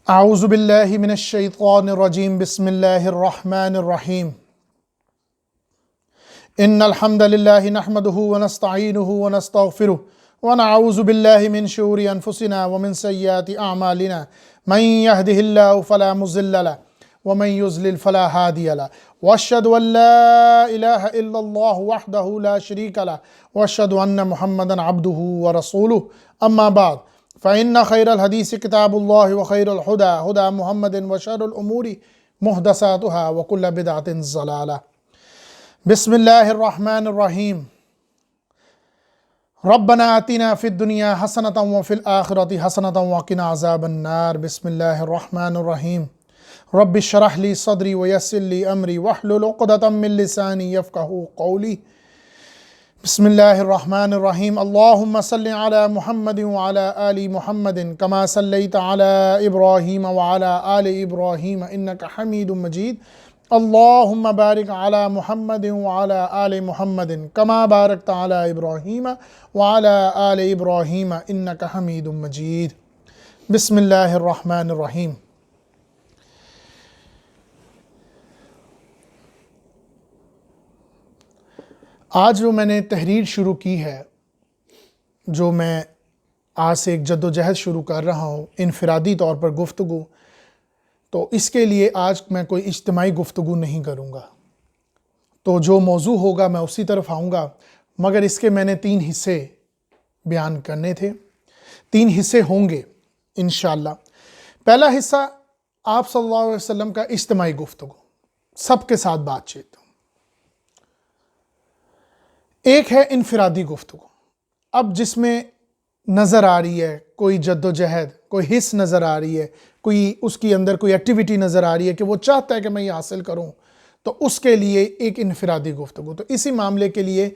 اعوذ باللہ من الشیطان الرجیم بسم اللہ الرحمن الرحیم ان الحمد للہ نحمده ونستعینه ونستغفره ونعوذ باللہ من شرور انفسنا ومن سیئات اعمالنا من يهده الله فلا مضل له ومن يضلل فلا هادي له واشهد ان لا اله الا الله وحده لا شريك له واشهد ان محمدا عبده ورسوله اما بعد فإن خير الحديث كتاب الله وخير الهدى هدى محمد وشر الأمور محدثاتها وكل بدعة ضلالة. بسم الله الرحمن الرحيم. ربنا آتنا في الدنيا حسنة وفي الآخرة حسنة وقنا عذاب النار. بسم الله الرحمن الرحيم. رب اشرح لي صدري ويسر لي أمري واحلل عقدة من لساني يفقهوا قولي. بسم اللہ الرحمن الرحیم. اللہم صلی علی محمد وعلی آل محمد کما صلیت علی ابراہیم وعلی آل ابراہیم انک حمید مجید. اللہم بارک علی محمد وعلی آل محمد کما بارکت علی ابراہیم وعلی آل ابراہیم انک حمید مجید. بسم اللہ الرحمن الرحیم. آج جو میں نے تحریر شروع کی ہے، جو میں آج سے ایک جد و جہد شروع کر رہا ہوں انفرادی طور پر گفتگو، تو اس کے لیے آج میں کوئی اجتماعی گفتگو نہیں کروں گا. تو جو موضوع ہوگا میں اسی طرف آؤں گا، مگر اس کے میں نے 3 حصے بیان کرنے تھے. 3 حصے ہوں گے انشاءاللہ. پہلا حصہ آپ صلی اللہ علیہ وسلم کا اجتماعی گفتگو، سب کے ساتھ بات چیت. ایک ہے انفرادی گفتگو. اب جس میں نظر آ رہی ہے کوئی جد و جہد، کوئی حص نظر آ رہی ہے، کوئی اس کی اندر کوئی ایکٹیویٹی نظر آ رہی ہے کہ وہ چاہتا ہے کہ میں یہ حاصل کروں، تو اس کے لیے ایک انفرادی گفتگو. تو اسی معاملے کے لیے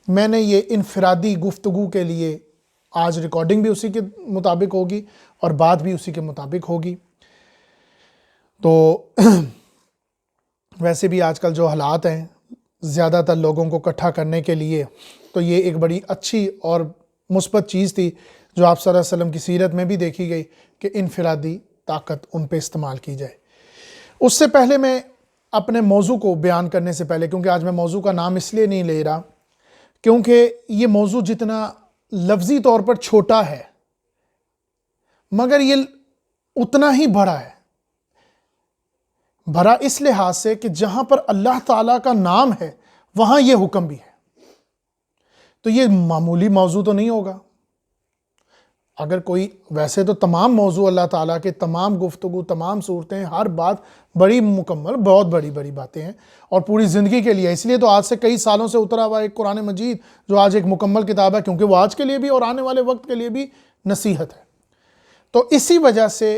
میں نے یہ انفرادی گفتگو کے لیے آج ریکارڈنگ بھی اسی کے مطابق ہوگی اور بات بھی اسی کے مطابق ہوگی. تو ویسے بھی آج کل جو حالات ہیں، زیادہ تر لوگوں کو اکٹھا کرنے کے لیے، تو یہ ایک بڑی اچھی اور مثبت چیز تھی جو آپ صلی اللہ علیہ وسلم کی سیرت میں بھی دیکھی گئی کہ انفرادی طاقت ان پہ استعمال کی جائے. اس سے پہلے میں اپنے موضوع کو بیان کرنے سے پہلے، کیونکہ آج میں موضوع کا نام اس لیے نہیں لے رہا کیونکہ یہ موضوع جتنا لفظی طور پر چھوٹا ہے مگر یہ اتنا ہی بڑا ہے. بھرا اس لحاظ سے کہ جہاں پر اللہ تعالیٰ کا نام ہے وہاں یہ حکم بھی ہے. تو یہ معمولی موضوع تو نہیں ہوگا. اگر کوئی، ویسے تو تمام موضوع اللہ تعالیٰ کے، تمام گفتگو، تمام صورتیں، ہر بات بڑی مکمل، بہت بڑی بڑی باتیں ہیں اور پوری زندگی کے لیے. اس لیے تو آج سے کئی سالوں سے اترا ہوا ایک قرآن مجید جو آج ایک مکمل کتاب ہے، کیونکہ وہ آج کے لیے بھی اور آنے والے وقت کے لیے بھی نصیحت ہے. تو اسی وجہ سے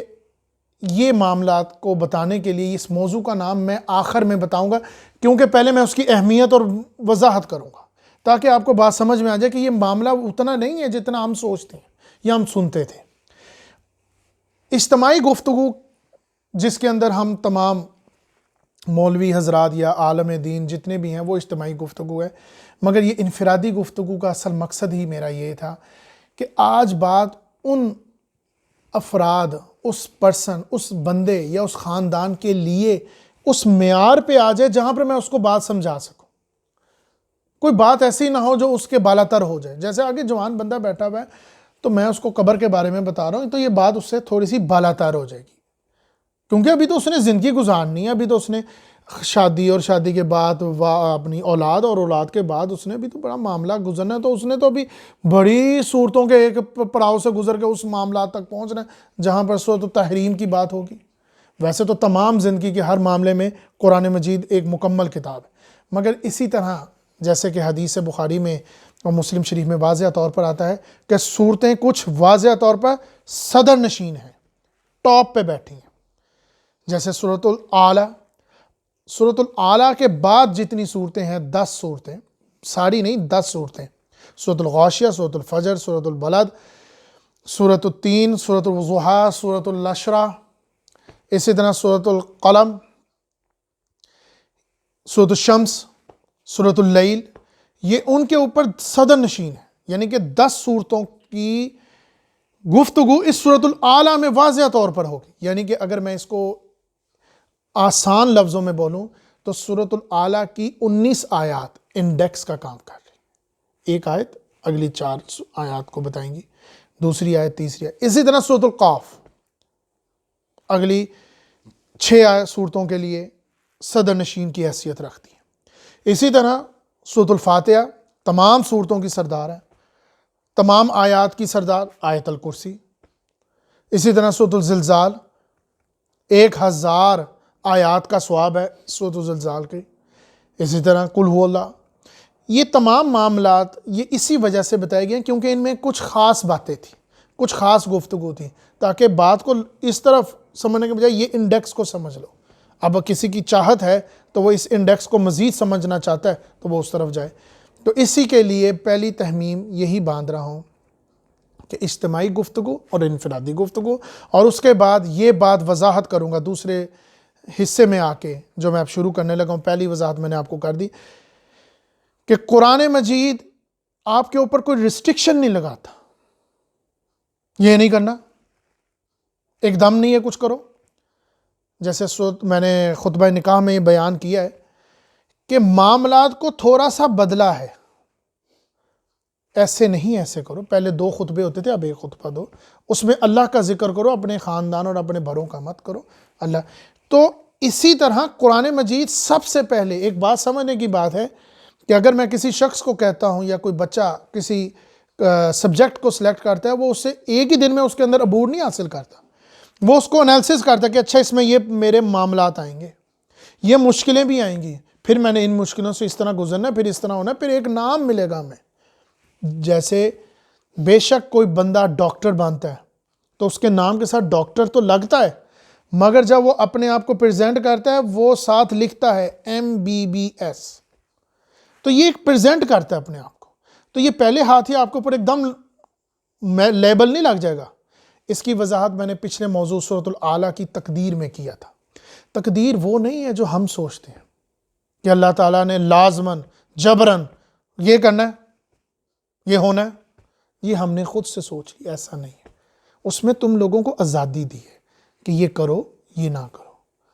یہ معاملات کو بتانے کے لیے اس موضوع کا نام میں آخر میں بتاؤں گا، کیونکہ پہلے میں اس کی اہمیت اور وضاحت کروں گا تاکہ آپ کو بات سمجھ میں آ جائے کہ یہ معاملہ اتنا نہیں ہے جتنا ہم سوچتے ہیں یا ہم سنتے تھے. اجتماعی گفتگو جس کے اندر ہم تمام مولوی حضرات یا عالم دین جتنے بھی ہیں وہ اجتماعی گفتگو ہے، مگر یہ انفرادی گفتگو کا اصل مقصد ہی میرا یہ تھا کہ آج بات ان افراد، اس پرسن، اس بندے یا اس خاندان کے لیے اس معیار پہ آ جائے جہاں پر میں اس کو بات سمجھا سکوں. کوئی بات ایسی نہ ہو جو اس کے بالاتر ہو جائے. جیسے آگے جوان بندہ بیٹھا ہوا ہے تو میں اس کو قبر کے بارے میں بتا رہا ہوں، تو یہ بات اس سے تھوڑی سی بالاتر ہو جائے گی، کیونکہ ابھی تو اس نے زندگی گزارنی ہے. ابھی تو اس نے شادی اور شادی کے بعد اپنی اولاد اور اولاد کے بعد اس نے ابھی تو بڑا معاملہ گزرنا ہے. تو اس نے تو ابھی بڑی صورتوں کے ایک پڑاؤ سے گزر کے اس معاملات تک پہنچنا ہے جہاں پر سورۃ التحریم کی بات ہوگی. ویسے تو تمام زندگی کے ہر معاملے میں قرآن مجید ایک مکمل کتاب ہے، مگر اسی طرح جیسے کہ حدیث بخاری میں اور مسلم شریف میں واضح طور پر آتا ہے کہ صورتیں کچھ واضح طور پر صدر نشین ہیں، ٹاپ پہ بیٹھی ہیں. جیسے سورۃ الاعلیٰ، سورۃ الاعلیٰ کے بعد جتنی صورتیں ہیں 10 صورتیں، ساری نہیں 10 صورتیں، سورۃ الغاشیہ، سورۃ الفجر، سورۃ البلد، سورۃ التین، سورۃ الضحیٰ، سورۃ النشر، اسی طرح سورۃ القلم، سورۃ الشمس، سورۃ اللیل، یہ ان کے اوپر صدر نشین ہے. یعنی کہ 10 صورتوں کی گفتگو اس سورۃ الاعلیٰ میں واضح طور پر ہوگی. یعنی کہ اگر میں اس کو آسان لفظوں میں بولوں تو سورۃ الاعلیٰ کی 19 آیات انڈیکس کا کام کر رہی. ایک آیت اگلی 4 آیات کو بتائیں گی، دوسری آیت، تیسری آیت. اسی طرح سورۃ القاف اگلی 6 صورتوں کے لیے صدر نشین کی حیثیت رکھتی ہے. اسی طرح سورۃ الفاتحہ تمام صورتوں کی سردار ہے، تمام آیات کی سردار آیت الکرسی. اسی طرح سورۃ الزلزال 1000 آیات کا ثواب ہے سورۃ الزلزال کے. اسی طرح قل هو اللہ. یہ تمام معاملات یہ اسی وجہ سے بتائے گئے کیونکہ ان میں کچھ خاص باتیں تھیں، کچھ خاص گفتگو تھی، تاکہ بات کو اس طرف سمجھنے کے بجائے یہ انڈیکس کو سمجھ لو. اب کسی کی چاہت ہے تو وہ اس انڈیکس کو مزید سمجھنا چاہتا ہے تو وہ اس طرف جائے. تو اسی کے لیے پہلی تہمیم یہی باندھ رہا ہوں کہ اجتماعی گفتگو اور انفرادی گفتگو، اور اس کے بعد یہ بات وضاحت کروں گا دوسرے حصے میں آ کے جو میں اب شروع کرنے لگا ہوں. پہلی وضاحت میں نے آپ کو کر دی کہ قرآن مجید آپ کے اوپر کوئی ریسٹرکشن نہیں لگاتا. یہ نہیں کرنا، ایک دم نہیں ہے کچھ کرو. جیسے میں نے خطبہ نکاح میں یہ بیان کیا ہے کہ معاملات کو تھوڑا سا بدلا ہے. ایسے نہیں ایسے کرو. پہلے 2 خطبے ہوتے تھے، اب 1 خطبہ دو. اس میں اللہ کا ذکر کرو، اپنے خاندان اور اپنے بڑوں کا مت کرو. اللہ. تو اسی طرح قرآن مجید سب سے پہلے ایک بات سمجھنے کی بات ہے کہ اگر میں کسی شخص کو کہتا ہوں یا کوئی بچہ کسی سبجیکٹ کو سلیکٹ کرتا ہے، وہ اس سے ایک ہی دن میں اس کے اندر عبور نہیں حاصل کرتا. وہ اس کو انالیسس کرتا ہے کہ اچھا اس میں یہ میرے معاملات آئیں گے، یہ مشکلیں بھی آئیں گی، پھر میں نے ان مشکلوں سے اس طرح گزرنا ہے، پھر اس طرح ہونا ہے، پھر ایک نام ملے گا ہمیں. جیسے بے شک کوئی بندہ ڈاکٹر بنتا ہے تو اس کے نام کے ساتھ ڈاکٹر تو لگتا ہے، مگر جب وہ اپنے آپ کو پریزنٹ کرتا ہے وہ ساتھ لکھتا ہے MBBS. تو یہ ایک پریزنٹ کرتا ہے اپنے آپ کو. تو یہ پہلے ہاتھ ہی آپ کے اوپر ایک دم لیبل نہیں لگ جائے گا. اس کی وضاحت میں نے پچھلے موضوع سورۃ الاعلیٰ کی تقدیر میں کیا تھا. تقدیر وہ نہیں ہے جو ہم سوچتے ہیں کہ اللہ تعالیٰ نے لازماً جبراً یہ کرنا ہے، یہ ہونا ہے. یہ ہم نے خود سے سوچ لی، ایسا نہیں ہے. اس میں تم لوگوں کو آزادی دی ہے کہ یہ کرو یہ نہ کرو.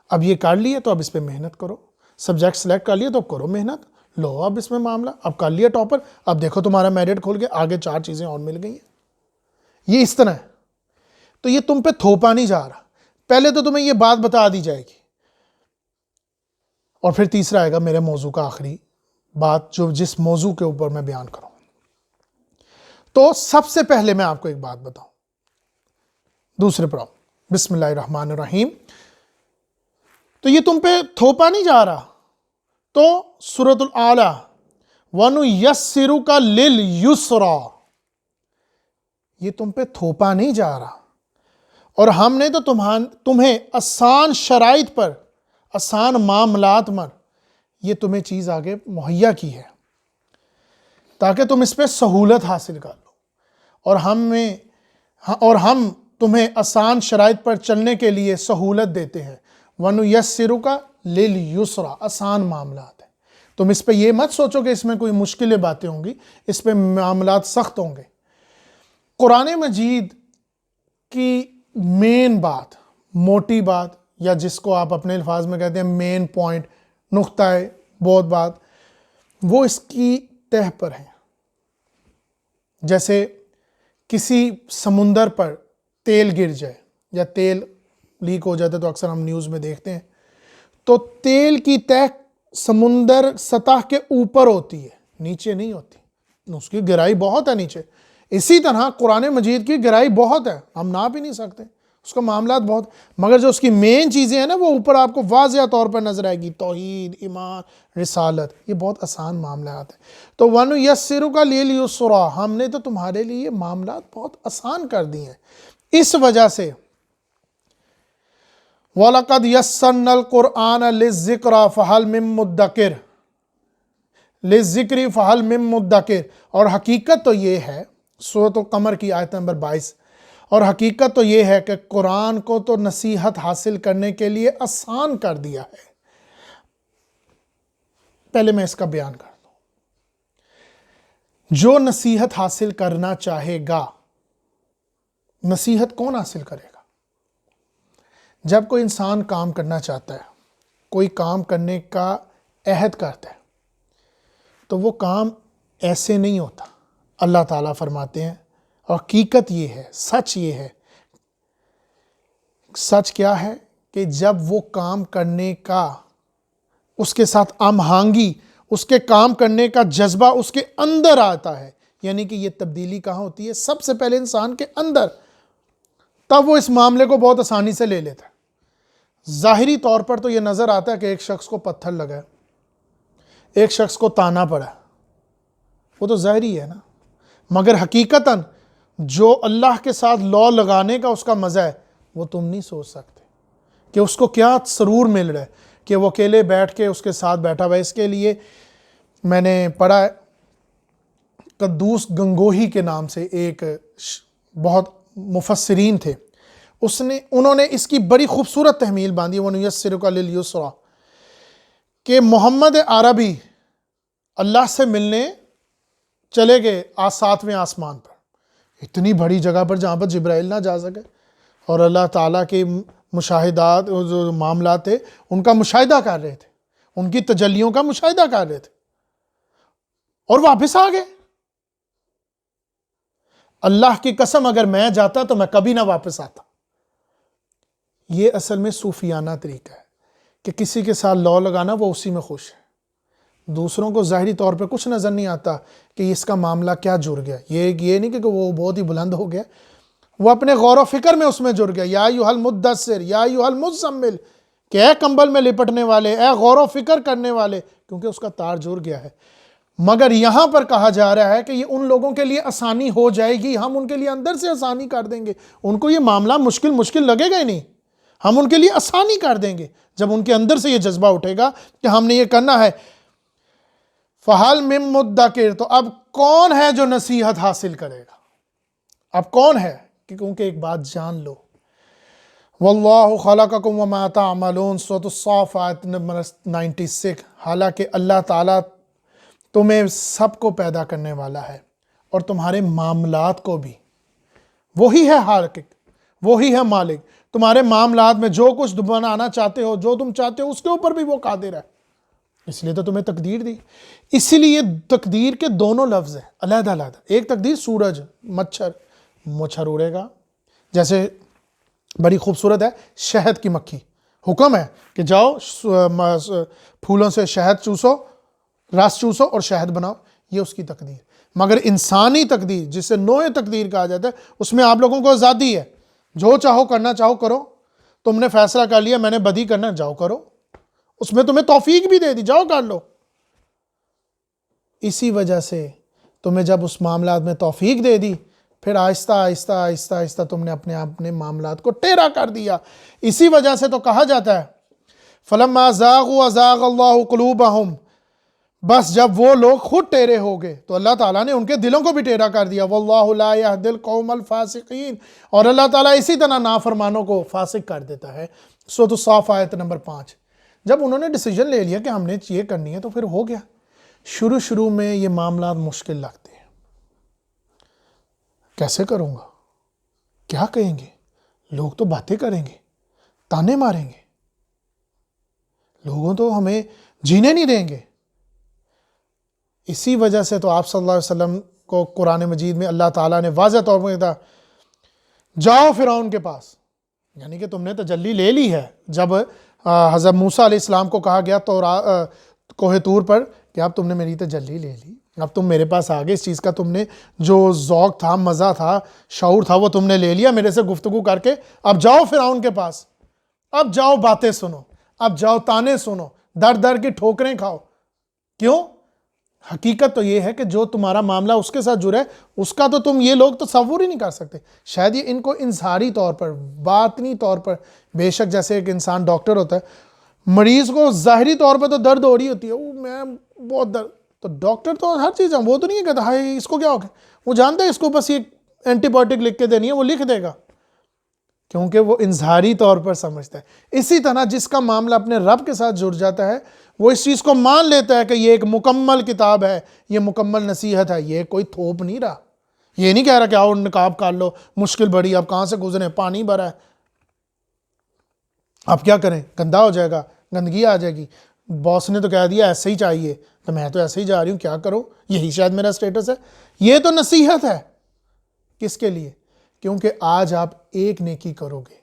اب یہ کر لیے تو اب اس پہ محنت کرو. سبجیکٹ سلیکٹ کر لیے تو اب کرو محنت، لو اب اس میں معاملہ. اب کر لیا ٹاپر، اب دیکھو تمہارا میرٹ کھول کے آگے 4 چیزیں اور مل گئی ہیں. یہ اس طرح ہے. تو یہ تم پہ تھوپا نہیں جا رہا. پہلے تو تمہیں یہ بات بتا دی جائے گی، اور پھر تیسرا آئے گا میرے موضوع کا آخری بات جو جس موضوع کے اوپر میں بیان کروں. تو سب سے پہلے میں آپ کو ایک بات بتاؤں. دوسرے پر بسم اللہ الرحمن الرحیم. تو یہ تم پہ تھوپا نہیں جا رہا. تو سورۃ الاعلیٰ وَنُيَسِّرُكَ لِلْيُسْرَى، یہ تم پہ تھوپا نہیں جا رہا، اور ہم نے تو تمہیں آسان شرائط پر، آسان معاملات پر یہ تمہیں چیز آگے مہیا کی ہے تاکہ تم اس پہ سہولت حاصل کر لو. اور ہم تمہیں آسان شرائط پر چلنے کے لیے سہولت دیتے ہیں. وَنُيَسِّرُكَ لِلْيُسْرَى، آسان معاملات ہیں. تم اس پہ یہ مت سوچو کہ اس میں کوئی مشکلیں باتیں ہوں گی، اس پہ معاملات سخت ہوں گے. قرآن مجید کی مین بات، موٹی بات، یا جس کو آپ اپنے الفاظ میں کہتے ہیں مین پوائنٹ، نقطۂ بہت بات، وہ اس کی تہ پر ہے. جیسے کسی سمندر پر تیل گر جائے یا تیل لیک ہو جاتا ہے تو اکثر ہم نیوز میں دیکھتے ہیں، تو تیل کی تہ سمندر سطح کے اوپر ہوتی ہے، نیچے نہیں ہوتی. اس کی گہرائی بہت ہے نیچے. اسی طرح قرآن مجید کی گہرائی بہت ہے، ہم ناپ ہی نہیں سکتے. اس کا معاملات بہت، مگر جو اس کی مین چیزیں ہیں نا وہ اوپر آپ کو واضح طور پر نظر آئے گی. توحید، ایمان، رسالت، یہ بہت آسان معاملات ہیں. تو وَنُيَسِّرُكَ لِلْيُسْرَى، ہم نے تو تمہارے لیے یہ معاملات بہت آسان کر دی ہیں. اس وجہ سے وَلَقَدْ يَسَّرْنَا الْقُرْآنَ لِلذِّكْرَى فَهَلْ مِن مُدَّكِرٍ، لِلذِّكْرِ فَهَلْ مِن مُدَّكِرٍ. اور حقیقت تو یہ ہے، سورۃ القمر کی آیت نمبر 22، اور حقیقت تو یہ ہے کہ قرآن کو تو نصیحت حاصل کرنے کے لیے آسان کر دیا ہے. پہلے میں اس کا بیان کر دوں. جو نصیحت حاصل کرنا چاہے گا نصیحت کون حاصل کرے گا؟ جب کوئی انسان کام کرنا چاہتا ہے، کوئی کام کرنے کا عہد کرتا ہے، تو وہ کام ایسے نہیں ہوتا۔ اللہ تعالیٰ فرماتے ہیں، اور حقیقت یہ ہے، سچ یہ ہے، سچ کیا ہے کہ جب وہ کام کرنے کا اس کے ساتھ ہم آہنگی، اس کے کام کرنے کا جذبہ اس کے اندر آتا ہے، یعنی کہ یہ تبدیلی کہاں ہوتی ہے؟ سب سے پہلے انسان کے اندر، تب وہ اس معاملے کو بہت آسانی سے لے لیتا ہے۔ ظاہری طور پر تو یہ نظر آتا ہے کہ ایک شخص کو پتھر لگا ہے، ایک شخص کو تانا پڑا، وہ تو ظاہری ہے نا، مگر حقیقتاً جو اللہ کے ساتھ لو لگانے کا اس کا مزہ ہے وہ تم نہیں سوچ سکتے کہ اس کو کیا سرور مل رہا ہے کہ وہ اکیلے بیٹھ کے اس کے ساتھ بیٹھا ہوا ہے۔ اس کے لیے میں نے پڑھا ہے، قدوس گنگوہی کے نام سے ایک بہت مفسرین تھے، انہوں نے اس کی بڑی خوبصورت تحمیل باندھی، وَنُيَسِّرُكَ لِلْيُسْرَىٰ، کہ محمد عربی اللہ سے ملنے چلے گئے 7ویں آسمان پر، اتنی بڑی جگہ پر جہاں پر جبرائیل نہ جا سکے، اور اللہ تعالیٰ کے مشاہدات، جو معاملات تھے ان کا مشاہدہ کر رہے تھے، ان کی تجلیوں کا مشاہدہ کر رہے تھے، اور واپس آ گئے۔ اللہ کی قسم اگر میں جاتا تو میں کبھی نہ واپس آتا۔ یہ اصل میں صوفیانہ طریقہ ہے کہ کسی کے ساتھ لو لگانا، وہ اسی میں خوش ہے، دوسروں کو ظاہری طور پہ کچھ نظر نہیں آتا کہ اس کا معاملہ کیا جڑ گیا۔ یہ نہیں کہ وہ بہت ہی بلند ہو گیا، وہ اپنے غور و فکر میں اس میں جڑ گیا۔ یا ایھا المدثر یا ایھا المزمل، کہ اے کمبل میں لپٹنے والے، اے غور و فکر کرنے والے، کیونکہ اس کا تار جڑ گیا ہے۔ مگر یہاں پر کہا جا رہا ہے کہ یہ ان لوگوں کے لیے آسانی ہو جائے گی، ہم ان کے لیے اندر سے آسانی کر دیں گے، ان کو یہ معاملہ مشکل لگے گا ہی نہیں، ہم ان کے لیے آسانی کر دیں گے جب ان کے اندر سے یہ جذبہ اٹھے گا کہ ہم نے یہ کرنا ہے۔ فَهَلْ مِن مُدَّكِرٍ، تو اب کون ہے جو نصیحت حاصل کرے گا؟ اب کون ہے؟ کیونکہ ایک بات جان لو، وَاللَّهُ خَلَقَكُمْ وَمَا تَعْمَلُونَ، سورۃ الصافات نمبر 96، حالانکہ اللہ تعالیٰ تمہیں سب کو پیدا کرنے والا ہے اور تمہارے معاملات کو بھی، وہی ہے خالق، وہی ہے مالک، تمہارے معاملات میں جو کچھ بنانا چاہتے ہو، جو تم چاہتے ہو اس کے اوپر بھی وہ قادر ہے، اس لیے تو تمہیں تقدیر دی۔ اسی لیے تقدیر کے دونوں لفظ ہیں علیحدہ علیحدہ، ایک تقدیر سورج، مچھر اڑے گا، جیسے بڑی خوبصورت ہے شہد کی مکھی، حکم ہے کہ جاؤ پھولوں سے شہد چوسو، رس چوسو اور شہد بناؤ، یہ اس کی تقدیر۔ مگر انسانی تقدیر، جسے نوع تقدیر کہا جاتا ہے، اس میں آپ لوگوں کو آزادی ہے، جو چاہو کرنا چاہو کرو، تم نے فیصلہ کر لیا میں نے بدی کرنا، جاؤ کرو، اس میں تمہیں توفیق بھی دے دی، جاؤ کر لو۔ اسی وجہ سے تمہیں جب اس معاملات میں توفیق دے دی، پھر آہستہ آہستہ آہستہ آہستہ تم نے اپنے معاملات کو ٹیڑھا کر دیا۔ اسی وجہ سے تو کہا جاتا ہے فَلَمَّا زَاغُوا أَزَاغَ اللَّهُ قُلُوبَهُمْ، بس جب وہ لوگ خود ٹیڑھے ہو گئے تو اللہ تعالیٰ نے ان کے دلوں کو بھی ٹیڑھا کر دیا۔ وَاللَّهُ لَا يَهْدِي الْقَوْمَ الْفَاسِقِينَ، اور اللہ تعالیٰ اسی طرح نافرمانوں کو فاسق کر دیتا ہے۔ سورۃ الصافات آیت نمبر 5۔ جب انہوں نے ڈیسیجن لے لیا کہ ہم نے یہ کرنی ہے تو پھر ہو گیا۔ شروع میں یہ معاملات مشکل لگتے ہیں، کیسے کروں گا، کیا کہیں گے لوگ، تو باتیں کریں گے، تانے ماریں گے، لوگوں تو ہمیں جینے نہیں دیں گے۔ اسی وجہ سے تو آپ صلی اللہ علیہ وسلم کو قرآن مجید میں اللہ تعالیٰ نے واضح طور پر کہا جاؤ فرعون کے پاس، یعنی کہ تم نے تجلی لے لی ہے۔ جب حضرت موسیٰ علیہ السلام کو کہا گیا تو کوہ طور پر کہ اب تم نے میری تجلی لے لی، اب تم میرے پاس آگے، اس چیز کا تم نے جو ذوق تھا، مزہ تھا، شعور تھا، وہ تم نے لے لیا میرے سے گفتگو کر کے، اب جاؤ فرعون کے پاس، اب جاؤ باتیں سنو، اب جاؤ تانے سنو، در کی ٹھوکریں کھاؤ۔ کیوں؟ حقیقت تو یہ ہے کہ جو تمہارا معاملہ اس کے ساتھ جڑا ہے، اس کا تو تم یہ لوگ تصور ہی نہیں کر سکتے۔ شاید یہ ان کو انظہاری طور پر، باطنی طور پر، بے شک جیسے ایک انسان ڈاکٹر ہوتا ہے، مریض کو ظاہری طور پر تو درد ہو رہی ہوتی ہے، میں بہت درد، تو ڈاکٹر تو ہر چیز ہے، وہ تو نہیں کہتا ہائی اس کو کیا ہو گیا، وہ جانتا ہے اس کو بس یہ اینٹی بایوٹک لکھ کے دینی ہے، وہ لکھ دے گا، کیونکہ وہ انظہاری طور پر سمجھتا ہے۔ اسی طرح جس کا معاملہ اپنے رب کے ساتھ جڑ جاتا ہے، وہ اس چیز کو مان لیتا ہے کہ یہ ایک مکمل کتاب ہے، یہ مکمل نصیحت ہے، یہ کوئی تھوپ نہیں رہا، یہ نہیں کہہ رہا کہ آؤ نقاب کر لو، مشکل بڑی، اب کہاں سے گزریں، پانی بھرا ہے، اب کیا کریں، گندا ہو جائے گا، گندگی آ جائے گی، باس نے تو کہہ دیا ایسے ہی چاہیے، تو میں تو ایسے ہی جا رہی ہوں، کیا کروں، یہی شاید میرا سٹیٹس ہے۔ یہ تو نصیحت ہے، کس کے لیے؟ کیونکہ آج آپ ایک نیکی کرو گے،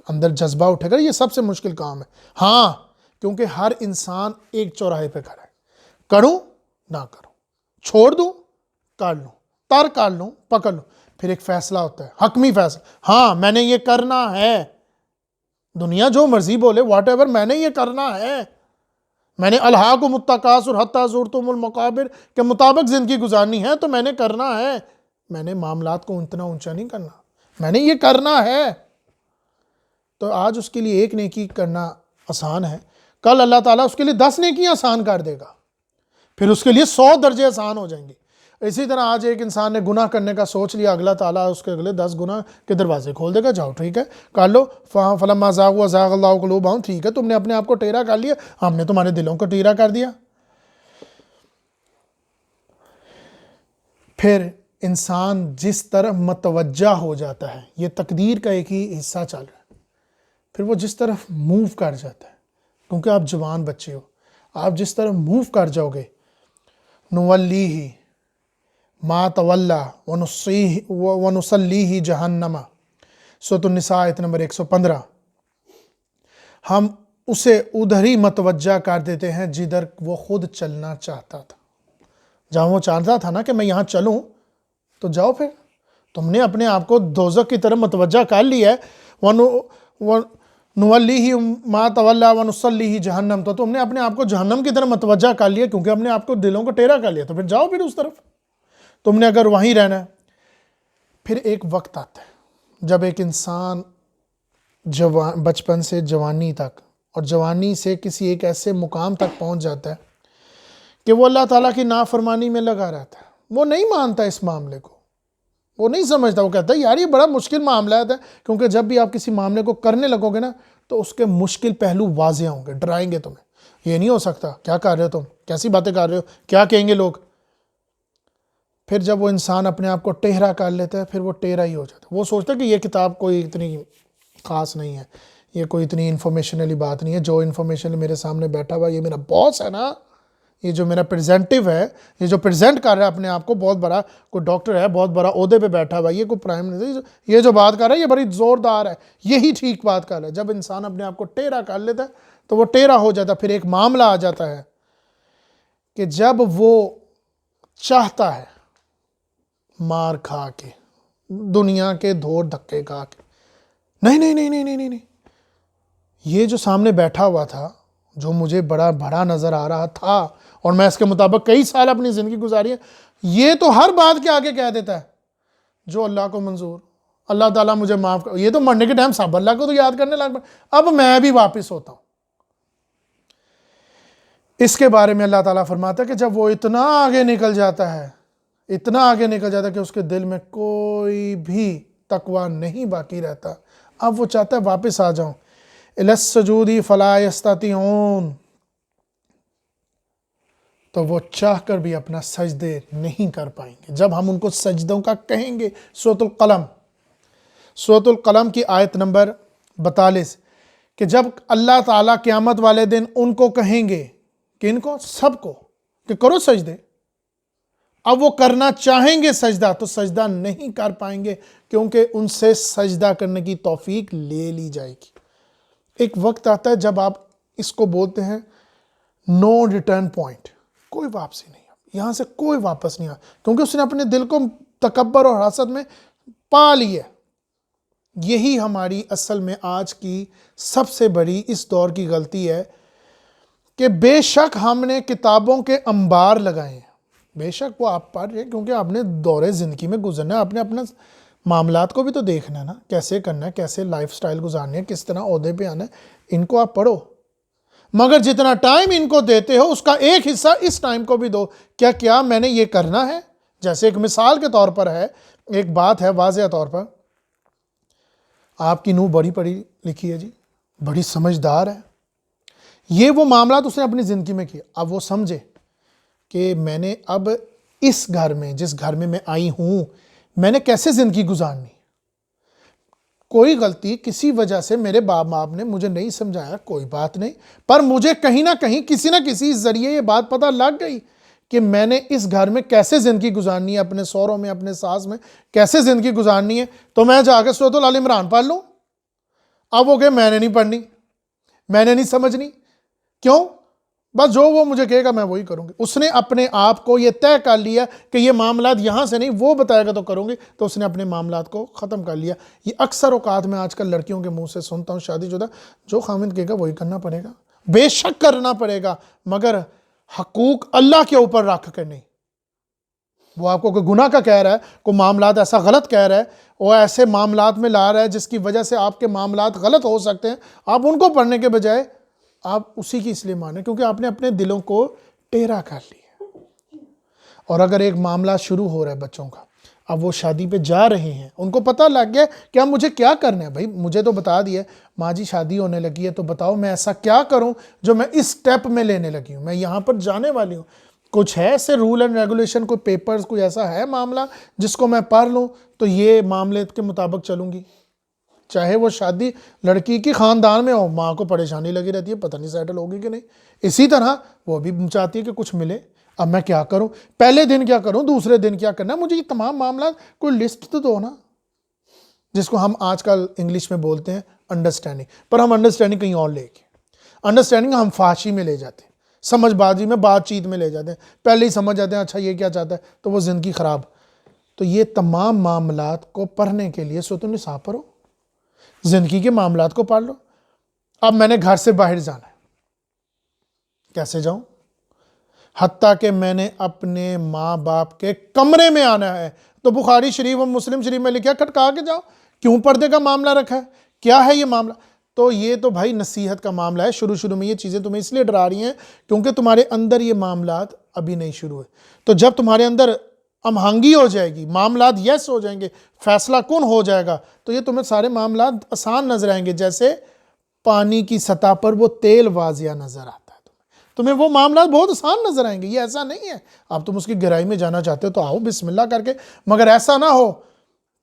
اندر جذبہ اٹھے گا، یہ سب سے مشکل کام ہے، ہاں، کیونکہ ہر انسان ایک چوراہے پہ کھڑا ہے، کروں نہ کروں، چھوڑ دوں کر لوں، تر کر لوں پکڑ لوں، پھر ایک فیصلہ ہوتا ہے، حتمی فیصلہ، ہاں میں نے یہ کرنا ہے، دنیا جو مرضی بولے واٹ ایور، میں نے یہ کرنا ہے، میں نے الہاکم التکاثر حتی زرتم المقابر کے مطابق زندگی گزارنی ہے، تو میں نے کرنا ہے، میں نے معاملات کو اتنا اونچا نہیں کرنا، میں نے یہ کرنا ہے۔ تو آج اس کے لیے ایک نیکی کرنا آسان ہے، کل اللہ تعالیٰ اس کے لیے 10 نیکیاں آسان کر دے گا، پھر اس کے لیے 100 درجے آسان ہو جائیں گے۔ اسی طرح آج ایک انسان نے گناہ کرنے کا سوچ لیا، اگلا تعالیٰ اس کے اگلے 10 گناہ کے دروازے کھول دے گا، جاؤ ٹھیک ہے کر لو، فلما زاغوا زاغ اللہ قلوبہم، ٹھیک ہے تم نے اپنے آپ کو ٹیڑھا کر لیا، ہم نے تمہارے دلوں کو ٹیڑھا کر دیا۔ پھر انسان جس طرف متوجہ ہو جاتا ہے، یہ تقدیر کا ایک ہی حصہ چل رہا ہے، پھر وہ جس طرف موو کر جاتا ہے، کیونکہ آپ جوان بچے ہو، آپ جس طرف موو کر جاؤ گے، نولیہ ما تولا ونصلیہ جہنم، سورۃ النساء آیت نمبر 115، ہم اسے ادھر ہی متوجہ کر دیتے ہیں جدھر وہ خود چلنا چاہتا تھا، جہاں وہ چاہتا تھا نا کہ میں یہاں چلوں، تو جاؤ، پھر تم نے اپنے آپ کو دوزخ کی طرف متوجہ کر لیا ہے، نولیہ ما تولا ونصلیہ جہنم، تو تم نے اپنے آپ کو جہنم کی طرف متوجہ کر لیا، کیونکہ ہم نے آپ کو دلوں کو ٹیڑھا کر لیا، تو پھر جاؤ پھر اس طرف، تم نے اگر وہیں رہنا ہے۔ پھر ایک وقت آتا ہے جب ایک انسان بچپن سے جوانی تک، اور جوانی سے کسی ایک ایسے مقام تک پہنچ جاتا ہے کہ وہ اللہ تعالیٰ کی نافرمانی میں لگا رہتا ہے، وہ نہیں مانتا اس معاملے کو، وہ نہیں سمجھتا، وہ کہتا ہے یار یہ بڑا مشکل معاملہ ہے، کیونکہ جب بھی آپ کسی معاملے کو کرنے لگو گے نا تو اس کے مشکل پہلو واضح ہوں گے، ڈرائیں گے تمہیں، یہ نہیں ہو سکتا، کیا کر رہے ہو تم، کیسی باتیں کر رہے ہو، کیا کہیں گے لوگ۔ پھر جب وہ انسان اپنے آپ کو ٹیڑھا کر لیتا ہے، پھر وہ ٹیڑھا ہی ہو جاتا ہے، وہ سوچتا ہے کہ یہ کتاب کوئی اتنی خاص نہیں ہے، یہ کوئی اتنی انفارمیشن والی بات نہیں ہے، جو انفارمیشن میرے سامنے بیٹھا ہوا یہ میرا باس ہے نا، یہ جو میرا پریزنٹیو ہے، یہ جو پریزنٹ کر رہا ہے اپنے آپ کو، بہت بڑا کوئی ڈاکٹر ہے، بہت بڑا عہدے پہ بیٹھا ہوا ہے، یہ کوئی پرائم منسٹر، یہ جو بات کر رہا ہے یہ بڑی زوردار ہے، یہی ٹھیک بات کر رہا ہے۔ جب انسان اپنے آپ کو ٹیڑھا کر لیتا ہے تو وہ ٹیڑھا ہو جاتا ہے۔ پھر ایک معاملہ آ جاتا ہے کہ جب وہ چاہتا ہے مار کھا کے، دنیا کے دھور دھکے کھا کے، نہیں نہیں نہیں نہیں نہیں نہیں، یہ جو سامنے بیٹھا ہوا تھا، جو مجھے بڑا بڑا نظر آ رہا تھا، اور میں اس کے مطابق کئی سال اپنی زندگی گزاری ہے، یہ تو ہر بات کے آگے کہہ دیتا ہے جو اللہ کو منظور، اللہ تعالیٰ مجھے معاف کر، یہ تو مرنے کے ٹائم سب اللہ کو تو یاد کرنے لگ پڑا، اب میں بھی واپس ہوتا ہوں۔ اس کے بارے میں اللہ تعالیٰ فرماتا ہے کہ جب وہ اتنا آگے نکل جاتا ہے، اتنا آگے نکل جاتا ہے کہ اس کے دل میں کوئی بھی تقوی نہیں باقی رہتا، اب وہ چاہتا ہے واپس آ جاؤں، الی السجود فلا یستطیعون، تو وہ چاہ کر بھی اپنا سجدے نہیں کر پائیں گے جب ہم ان کو سجدوں کا کہیں گے۔ سورۃ القلم کی آیت نمبر 42، کہ جب اللہ تعالیٰ قیامت والے دن ان کو کہیں گے کہ ان کو سب کو کہ کرو سجدے، اب وہ کرنا چاہیں گے سجدہ تو سجدہ نہیں کر پائیں گے، کیونکہ ان سے سجدہ کرنے کی توفیق لے لی جائے گی۔ ایک وقت آتا ہے جب آپ اس کو بولتے ہیں نو ریٹرن پوائنٹ، کوئی واپسی نہیں، یہاں سے کوئی واپس نہیں آ، کیونکہ اس نے اپنے دل کو تکبر اور حسد میں پا لی ہے۔ یہی ہماری اصل میں آج کی سب سے بڑی اس دور کی غلطی ہے کہ بے شک ہم نے کتابوں کے انبار لگائے ہیں، بے شک وہ آپ پڑھ رہے ہیں کیونکہ آپ نے دور زندگی میں گزرنا ہے، آپ نے اپنا معاملات کو بھی تو دیکھنا ہے نا، کیسے کرنا ہے، کیسے لائف سٹائل گزارنی ہے، کس طرح عہدے پہ آنا ہے، ان کو آپ پڑھو، مگر جتنا ٹائم ان کو دیتے ہو اس کا ایک حصہ اس ٹائم کو بھی دو، کیا میں نے یہ کرنا ہے؟ جیسے ایک مثال کے طور پر ہے، ایک بات ہے واضح طور پر، آپ کی نوح بڑی پڑھی لکھی ہے جی، بڑی سمجھدار ہے، یہ وہ معاملات اس نے اپنی زندگی میں کیا، اب وہ سمجھے کہ میں نے اب اس گھر میں، جس گھر میں آئی ہوں، میں نے کیسے زندگی گزارنی. کوئی غلطی کسی وجہ سے میرے باپ باپ نے مجھے نہیں سمجھایا، کوئی بات نہیں، پر مجھے کہیں نہ کہیں کسی نہ کسی ذریعے یہ بات پتہ لگ گئی کہ میں نے اس گھر میں کیسے زندگی گزارنی ہے، اپنے سوروں میں، اپنے ساس میں کیسے زندگی گزارنی ہے. تو میں جا کے سورۃ آل عمران پڑھ لوں. اب وہ کہ میں نے نہیں پڑھنی، میں نے نہیں سمجھنی. کیوں؟ بس جو وہ مجھے کہے گا میں وہی کروں گی. اس نے اپنے آپ کو یہ طے کر لیا کہ یہ معاملات یہاں سے نہیں، وہ بتائے گا تو کروں گی، تو اس نے اپنے معاملات کو ختم کر لیا. یہ اکثر اوقات میں آج کل لڑکیوں کے منہ سے سنتا ہوں، شادی شدہ، جو خاوند کہے گا وہی کرنا پڑے گا. بے شک کرنا پڑے گا، مگر حقوق اللہ کے اوپر رکھ کر نہیں. وہ آپ کو کوئی گناہ کا کہہ رہا ہے، کوئی معاملات ایسا غلط کہہ رہا ہے، وہ ایسے معاملات میں لا رہا ہے جس کی وجہ سے آپ کے معاملات غلط ہو سکتے ہیں، آپ ان کو پڑھنے کے بجائے آپ اسی کی اس لیے مانیں کیونکہ آپ نے اپنے دلوں کو ٹیڑھا کر لیا. اور اگر ایک معاملہ شروع ہو رہا ہے بچوں کا، اب وہ شادی پہ جا رہے ہیں، ان کو پتہ لگ گیا کہ اب مجھے کیا کرنا ہے. بھائی مجھے تو بتا دیا ماں جی شادی ہونے لگی ہے، تو بتاؤ میں ایسا کیا کروں جو میں اس سٹیپ میں لینے لگی ہوں، میں یہاں پر جانے والی ہوں. کچھ ہے ایسے رول اینڈ ریگولیشن، کوئی پیپرز، کوئی ایسا ہے معاملہ جس کو میں پڑھ لوں تو یہ معاملے کے مطابق چلوں گی. چاہے وہ شادی لڑکی کی خاندان میں ہو، ماں کو پریشانی لگی رہتی ہے پتہ نہیں سیٹل ہوگی کہ نہیں. اسی طرح وہ بھی چاہتی ہے کہ کچھ ملے. اب میں کیا کروں، پہلے دن کیا کروں، دوسرے دن کیا کرنا، مجھے یہ تمام معاملات کوئی لسٹ تو دو نا، جس کو ہم آج کل انگلش میں بولتے ہیں انڈرسٹینڈنگ. پر ہم انڈرسٹینڈنگ کہیں اور لے کے، انڈرسٹینڈنگ ہم فحاشی میں لے جاتے ہیں، سمجھ بازی میں، بات چیت میں لے جاتے ہیں. پہلے ہی سمجھ جاتے ہیں اچھا یہ کیا چاہتا ہے، تو وہ زندگی خراب. تو یہ تمام معاملات کو پڑھنے کے لیے سورۃ النساء پڑھو، زندگی کے معاملات کو پڑھ لو. اب میں نے گھر سے باہر جانا ہے، کیسے جاؤں؟ حتیٰ کہ میں نے اپنے ماں باپ کے کمرے میں آنا ہے تو بخاری شریف اور مسلم شریف میں لکھا کھٹکا کے جاؤ. کیوں پردے کا معاملہ رکھا ہے؟ کیا ہے یہ معاملہ؟ تو یہ تو بھائی نصیحت کا معاملہ ہے. شروع میں یہ چیزیں تمہیں اس لیے ڈرا رہی ہیں کیونکہ تمہارے اندر یہ معاملات ابھی نہیں شروع ہوئے. تو جب تمہارے اندر ہمہنگی ہو جائے گی، معاملات یس ہو جائیں گے، فیصلہ کن ہو جائے گا، تو یہ تمہیں سارے معاملات آسان نظر آئیں گے. جیسے پانی کی سطح پر وہ تیل واضح نظر آتا ہے، تمہیں وہ معاملات بہت آسان نظر آئیں گے. یہ ایسا نہیں ہے اب تم اس کی گہرائی میں جانا چاہتے ہو تو آؤ بسم اللہ کر کے، مگر ایسا نہ ہو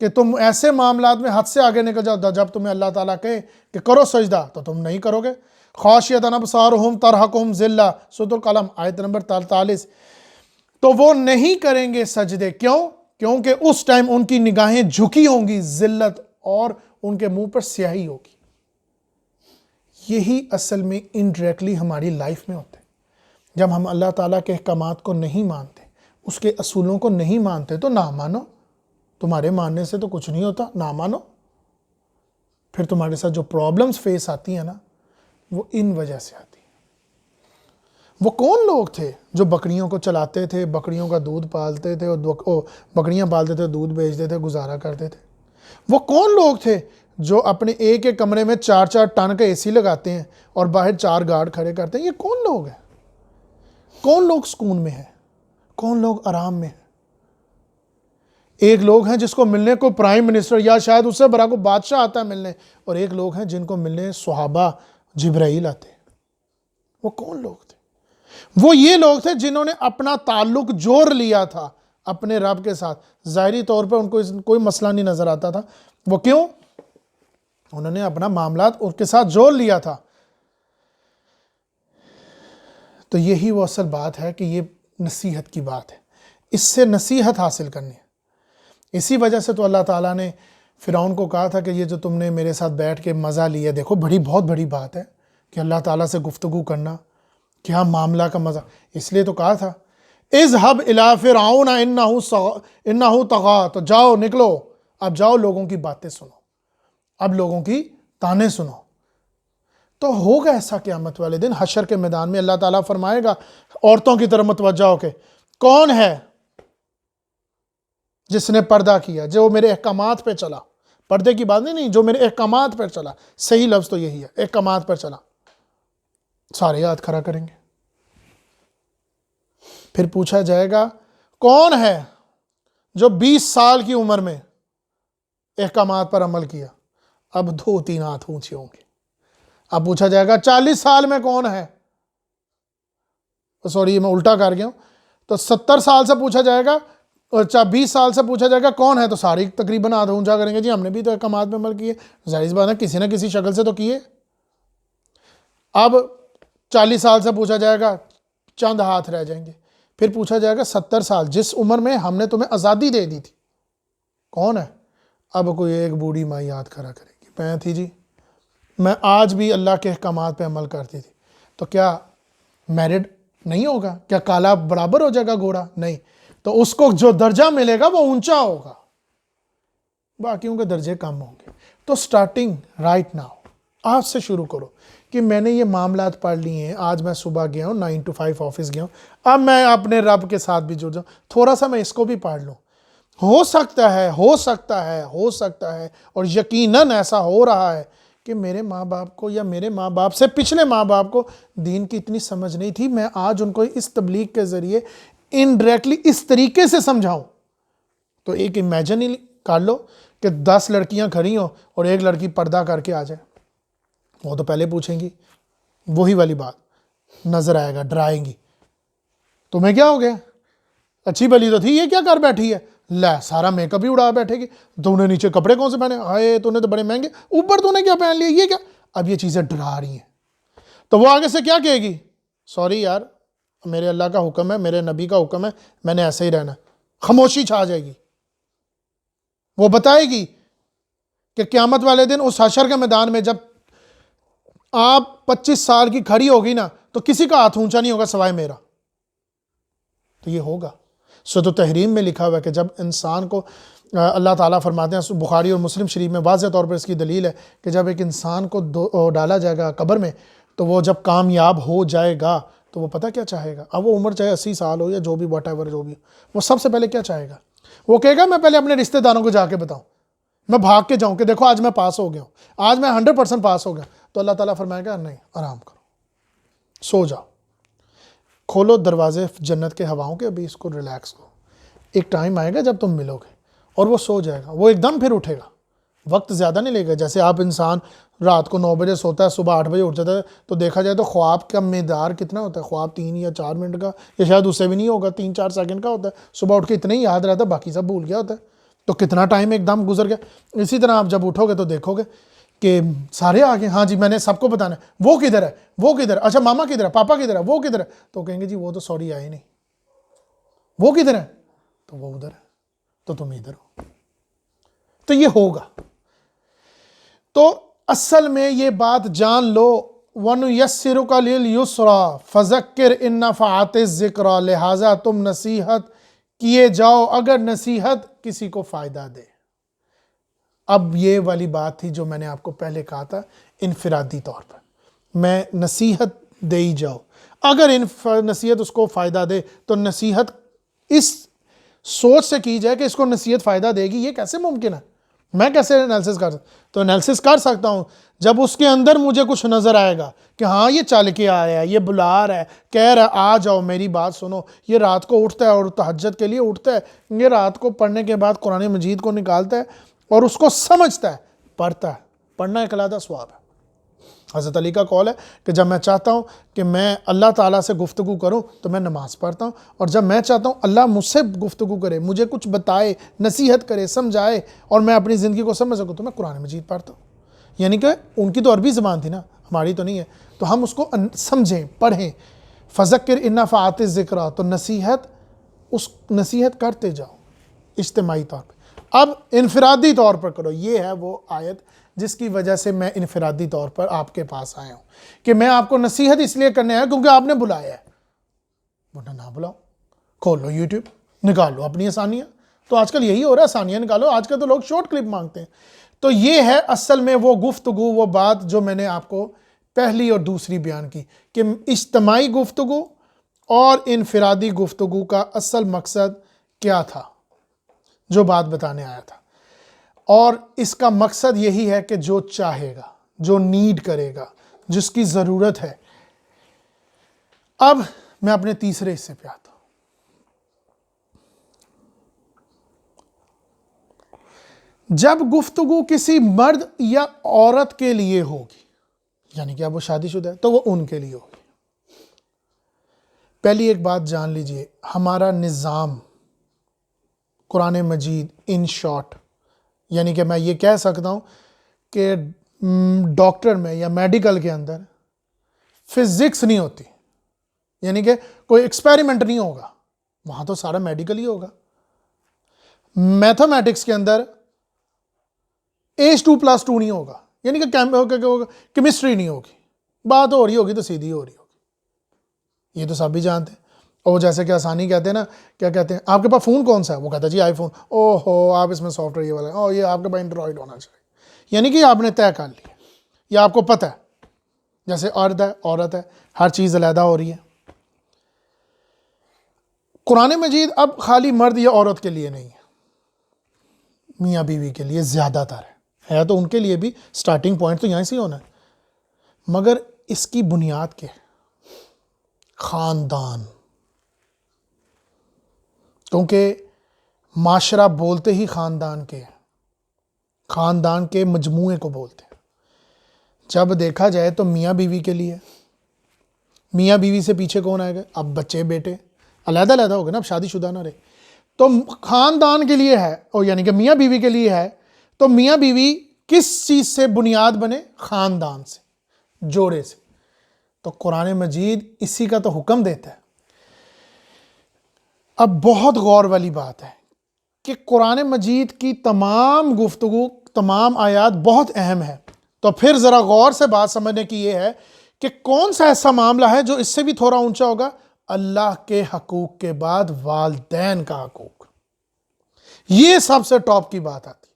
کہ تم ایسے معاملات میں حد سے آگے نکل جاؤ جب تمہیں اللہ تعالیٰ کہے کہ کرو سجدہ تو تم نہیں کرو گے. خاشعۃ ابصارہم ترہقہم ذلہ، سورۃ القلم آیت نمبر 43. تو وہ نہیں کریں گے سجدے. کیوں؟ کیونکہ اس ٹائم ان کی نگاہیں جھکی ہوں گی، ذلت، اور ان کے منہ پر سیاہی ہوگی. یہی اصل میں انڈائریکٹلی ہماری لائف میں ہوتا ہے. جب ہم اللہ تعالیٰ کے احکامات کو نہیں مانتے، اس کے اصولوں کو نہیں مانتے، تو نہ مانو. تمہارے ماننے سے تو کچھ نہیں ہوتا، نہ مانو. پھر تمہارے ساتھ جو پرابلمز فیس آتی ہیں نا، وہ ان وجہ سے آتی ہیں. وہ کون لوگ تھے جو بکریوں کو چلاتے تھے، بکریوں کا دودھ پالتے تھے، اور بکریاں پالتے تھے، دودھ بیچتے تھے، گزارا کرتے تھے؟ وہ کون لوگ تھے جو اپنے ایک ایک کمرے میں 4 ٹن کا اے سی لگاتے ہیں اور باہر 4 گارڈ کھڑے کرتے ہیں؟ یہ کون لوگ ہیں؟ کون لوگ سکون میں ہیں؟ کون لوگ آرام میں ہیں؟ ایک لوگ ہیں جس کو ملنے کو پرائم منسٹر یا شاید اس سے بڑا کو بادشاہ آتا ہے ملنے، اور ایک لوگ ہیں جن کو ملنے صحابہ جبرائیل آتے ہیں. وہ کون لوگ تھے؟ وہ یہ لوگ تھے جنہوں نے اپنا تعلق جوڑ لیا تھا اپنے رب کے ساتھ. ظاہری طور پر ان کو کوئی مسئلہ نہیں نظر آتا تھا. وہ کیوں؟ انہوں نے اپنا معاملات ان کے ساتھ جوڑ لیا تھا. تو یہی وہ اصل بات ہے کہ یہ نصیحت کی بات ہے، اس سے نصیحت حاصل کرنی ہے. اسی وجہ سے تو اللہ تعالیٰ نے فرعون کو کہا تھا کہ یہ جو تم نے میرے ساتھ بیٹھ کے مزہ لیا، دیکھو بہت بڑی بات ہے کہ اللہ تعالیٰ سے گفتگو کرنا، کیا معاملہ کا مزہ. اس لیے تو کہا تھا اذهب الى فرعون انه طغى، تو جاؤ، نکلو، اب جاؤ لوگوں کی باتیں سنو، اب لوگوں کی تانے سنو. تو ہوگا ایسا قیامت والے دن حشر کے میدان میں اللہ تعالیٰ فرمائے گا عورتوں کی طرف متوجہ ہو کے، کون ہے جس نے پردہ کیا، جو میرے احکامات پہ چلا؟ پردے کی بات نہیں، جو میرے احکامات پر چلا. صحیح لفظ تو یہی ہے، احکامات پر چلا. سارے ہاتھ کھڑا کریں گے. پھر پوچھا جائے گا کون ہے جو 20 سال کی عمر میں احکامات پر عمل کیا؟ اب 2-3 ہاتھ اونچے ہوں گے. اب پوچھا جائے گا 40 سال میں کون ہے؟ سوری میں الٹا کر گیا ہوں. تو 70 سال سے پوچھا جائے گا اور 20 سال سے پوچھا جائے گا کون ہے، تو ساری تقریباً آدھا اونچا کریں گے جی ہم نے بھی تو احکامات پہ عمل کیے، ظاہر سی بات ہے کسی نہ کسی شکل سے تو کیے۔ اب 40 سال سے پوچھا جائے گا چند ہاتھ رہ جائیں گے۔ پھر پوچھا جائے گا 70 سال، جس عمر میں ہم نے تمہیں آزادی دے دی تھی، کون ہے؟ اب کوئی ایک بوڑھی ماں یاد کھڑا کرے گی، میں تھی جی، میں آج بھی اللہ کے احکامات پہ عمل کرتی تھی۔ تو کیا میرڈ نہیں ہوگا؟ کیا کالا برابر ہو جائے گا گھوڑا؟ نہیں، تو اس کو جو درجہ ملے گا وہ اونچا ہوگا، باقیوں کے درجے کم ہوں گے۔ تو سٹارٹنگ رائٹ ناؤ، آج سے شروع کرو کہ میں نے یہ معاملات پڑھ لیے ہیں، آج میں صبح گیا ہوں 9 to 5 آفس گیا ہوں، اب میں اپنے رب کے ساتھ بھی جڑ جاؤں، تھوڑا سا میں اس کو بھی پڑھ لوں، ہو سکتا ہے اور یقیناً ایسا ہو رہا ہے کہ میرے ماں باپ کو یا میرے ماں باپ سے پچھلے ماں باپ کو دین کی اتنی سمجھ نہیں تھی، میں آج ان کو اس تبلیغ کے ذریعے انڈائریکٹلی اس طریقے سے سمجھاؤں۔ تو ایک امیجن ہی کر لو کہ 10 لڑکیاں کھڑی ہوں اور ایک لڑکی پردہ کر کے آ جائے، وہ تو پہلے پوچھیں گی وہی والی بات، نظر آئے گا، ڈرائیں گی، تمہیں کیا ہو گیا، اچھی بلی تو تھی، یہ کیا کر بیٹھی ہے، لے سارا میک اپ ہی اڑا بیٹھے گی، تو انہیں نیچے کپڑے کون سے پہنے، ہائے تو نے تو بڑے مہنگے، اوپر تو نے کیا پہن لیا، یہ کیا۔ اب یہ چیزیں ڈرا رہی ہیں، تو وہ آگے سے کیا کہے گی، سوری یار میرے اللہ کا حکم ہے، میرے نبی کا حکم ہے، میں نے ایسے ہی رہنا، خاموشی چھا جائے گی۔ وہ بتائے گی کہ قیامت والے دن اس حشر کے میدان میں جب آپ 25 سال کی کھڑی ہوگی نا، تو کسی کا ہاتھ اونچا نہیں ہوگا سوائے میرا، تو یہ ہوگا۔ سورۃ التحریم میں لکھا ہوا ہے کہ جب انسان کو اللہ تعالیٰ فرماتے ہیں، بخاری اور مسلم شریف میں واضح طور پر اس کی دلیل ہے کہ جب ایک انسان کو ڈالا جائے گا قبر میں، تو وہ جب کامیاب ہو جائے گا تو وہ پتہ کیا چاہے گا، اب وہ عمر چاہے 80 سال ہو یا جو بھی واٹ ایور جو بھی ہو، وہ سب سے پہلے کیا چاہے گا، وہ کہے گا میں پہلے اپنے رشتہ داروں کو جا کے بتاؤں، میں بھاگ کے جاؤں کہ دیکھو آج میں پاس ہو گیا ہوں، آج میں 100% پاس ہو گیا، تو اللہ تعالیٰ فرمائے گا نہیں، آرام کرو، سو جاؤ، کھولو دروازے جنت کے ہواؤں کے، ابھی اس کو ریلیکس کرو، ایک ٹائم آئے گا جب تم ملو گے، اور وہ سو جائے گا، وہ ایک دم پھر اٹھے گا، وقت زیادہ نہیں لے گا۔ جیسے آپ انسان رات کو 9 بجے سوتا ہے، صبح 8 بجے اٹھ جاتا ہے، تو دیکھا جائے تو خواب کا مقدار کتنا ہوتا ہے، خواب 3 یا 4 منٹ کا، یا شاید اس سے بھی نہیں ہوگا، 3-4 سیکنڈ کا ہوتا ہے، صبح اٹھ کے اتنے ہی یاد رہتا ہے، باقی سب بھول گیا ہوتا ہے، تو کتنا ٹائم ایک دم گزر گیا۔ اسی طرح آپ جب اٹھو گے تو دیکھو گے کہ سارے آگے، ہاں جی میں نے سب کو بتانا ہے، وہ کدھر ہے، وہ کدھر ہے، اچھا ماما کدھر ہے، پاپا کدھر ہے، وہ کدھر ہے، تو کہیں گے جی وہ تو سوری آئے نہیں، وہ کدھر ہے، تو وہ ادھر ہے، تو تم ادھر ہو، تو یہ ہوگا۔ تو اصل میں یہ بات جان لو، وَنُيَسِّرُكَ لِلْيُسْرَى فَذَكِّرْ إِن نَفَعَتِ الذِّكْرَى، لہٰذا تم نصیحت کیے جاؤ اگر نصیحت کسی کو فائدہ دے۔ اب یہ والی بات تھی جو میں نے آپ کو پہلے کہا تھا، انفرادی طور پر میں نصیحت دے ہی جاؤ، اگر نصیحت اس کو فائدہ دے تو نصیحت اس سوچ سے کی جائے کہ اس کو نصیحت فائدہ دے گی، یہ کیسے ممکن ہے، میں کیسے انالیسس کر سکتا ہوں؟ تو انالیسس کر سکتا ہوں جب اس کے اندر مجھے کچھ نظر آئے گا کہ ہاں یہ چل کے آیا ہے، یہ بلا رہا ہے، کہہ رہا ہے آ جاؤ میری بات سنو، یہ رات کو اٹھتا ہے اور تہجد کے لیے اٹھتا ہے، یہ رات کو پڑھنے کے بعد قرآن مجید کو نکالتا ہے اور اس کو سمجھتا ہے، پڑھتا ہے، پڑھنا ایک علیحدہ ثواب ہے۔ حضرت علی کا قول ہے کہ جب میں چاہتا ہوں کہ میں اللہ تعالیٰ سے گفتگو کروں تو میں نماز پڑھتا ہوں، اور جب میں چاہتا ہوں اللہ مجھ سے گفتگو کرے، مجھے کچھ بتائے، نصیحت کرے، سمجھائے اور میں اپنی زندگی کو سمجھ سکوں تو میں قرآن مجید پڑھتا ہوں۔ یعنی کہ ان کی تو عربی زبان تھی نا، ہماری تو نہیں ہے، تو ہم اس کو سمجھیں، پڑھیں۔ فَذَكِّرْ إِن نَفَعَتِ الذِّكْرَى، تو نصیحت کرتے جاؤ اجتماعی طور پہ۔ اب انفرادی طور پر کرو، یہ ہے وہ آیت جس کی وجہ سے میں انفرادی طور پر آپ کے پاس آیا ہوں کہ میں آپ کو نصیحت اس لیے کرنے آیا کیونکہ آپ نے بلایا ہے، ورنہ نہ بلاؤ، کھول لو یوٹیوب، نکال لو اپنی آسانیاں، تو آج کل یہی ہو رہا ہے، آسانیاں نکالو، آج کل تو لوگ شارٹ کلپ مانگتے ہیں۔ تو یہ ہے اصل میں وہ گفتگو، وہ بات جو میں نے آپ کو پہلی اور دوسری بیان کی کہ اجتماعی گفتگو اور انفرادی گفتگو کا اصل مقصد کیا تھا، جو بات بتانے آیا تھا، اور اس کا مقصد یہی ہے کہ جو چاہے گا، جو نیڈ کرے گا، جس کی ضرورت ہے۔ اب میں اپنے تیسرے حصے پہ آتا ہوں۔ جب گفتگو کسی مرد یا عورت کے لیے ہوگی، یعنی کہ اب وہ شادی شدہ ہے تو وہ ان کے لیے ہوگی۔ پہلی ایک بات جان لیجئے، ہمارا نظام قرآن مجید ان شارٹ، یعنی کہ میں یہ کہہ سکتا ہوں کہ ڈاکٹر میں یا میڈیکل کے اندر فزکس نہیں ہوتی، یعنی کہ کوئی ایکسپیریمنٹ نہیں ہوگا، وہاں تو سارا میڈیکل ہی ہوگا۔ میتھمیٹکس کے اندر H2+2 نہیں ہوگا، یعنی کہ کیمسٹری نہیں ہوگی، بات ہو رہی ہوگی تو سیدھی ہو رہی ہوگی، یہ تو سب بھی جانتے ہیں۔ اور جیسے کہ آسانی کہتے ہیں نا، کیا کہتے ہیں، آپ کے پاس فون کون سا ہے؟ وہ کہتا ہے جی آئی فون۔ او ہو، آپ اس میں سافٹ ویئر یہ والا، او یہ آپ کے پاس اینڈرائڈ ہونا چاہیے، یعنی کہ آپ نے طے کر لیا، یہ آپ کو پتہ ہے۔ جیسے عورت ہے، ہر چیز علیحدہ ہو رہی ہے۔ قرآن مجید اب خالی مرد یا عورت کے لیے نہیں ہے، میاں بیوی کے لیے زیادہ تر ہے تو ان کے لیے بھی سٹارٹنگ پوائنٹ تو یہیں سے ہونا ہے، مگر اس کی بنیاد کیا ہے؟ خاندان، کیونکہ معاشرہ بولتے ہی خاندان کے ہیں، خاندان کے مجموعے کو بولتے ہیں۔ جب دیکھا جائے تو میاں بیوی کے لیے، میاں بیوی سے پیچھے کون آئے گا؟ اب بچے بیٹے علیحدہ علیحدہ ہو گئے نا، اب شادی شدہ نہ رہے، تو خاندان کے لیے ہے، اور یعنی کہ میاں بیوی کے لیے ہے، تو میاں بیوی کس چیز سے بنیاد بنے؟ خاندان سے، جوڑے سے۔ تو قرآن مجید اسی کا تو حکم دیتا ہے۔ اب بہت غور والی بات ہے کہ قرآن مجید کی تمام گفتگو، تمام آیات بہت اہم ہے، تو پھر ذرا غور سے بات سمجھنے کی یہ ہے کہ کون سا ایسا معاملہ ہے جو اس سے بھی تھوڑا اونچا ہوگا؟ اللہ کے حقوق کے بعد والدین کا حقوق، یہ سب سے ٹاپ کی بات آتی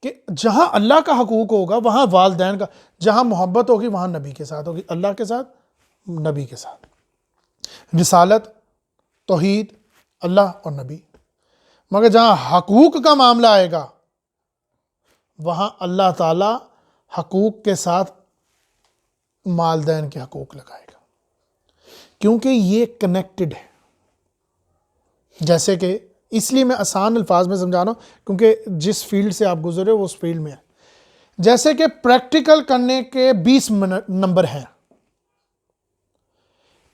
کہ جہاں اللہ کا حقوق ہوگا وہاں والدین کا، جہاں محبت ہوگی وہاں نبی کے ساتھ ہوگی، اللہ کے ساتھ، نبی کے ساتھ، رسالت، توحید، اللہ اور نبی۔ مگر جہاں حقوق کا معاملہ آئے گا وہاں اللہ تعالی حقوق کے ساتھ والدین کے حقوق لگائے گا، کیونکہ یہ کنیکٹڈ ہے۔ جیسے کہ اس لیے میں آسان الفاظ میں سمجھا رہا ہوں کیونکہ جس فیلڈ سے آپ گزرے وہ اس فیلڈ میں ہے۔ جیسے کہ پریکٹیکل کرنے کے 20 نمبر ہیں،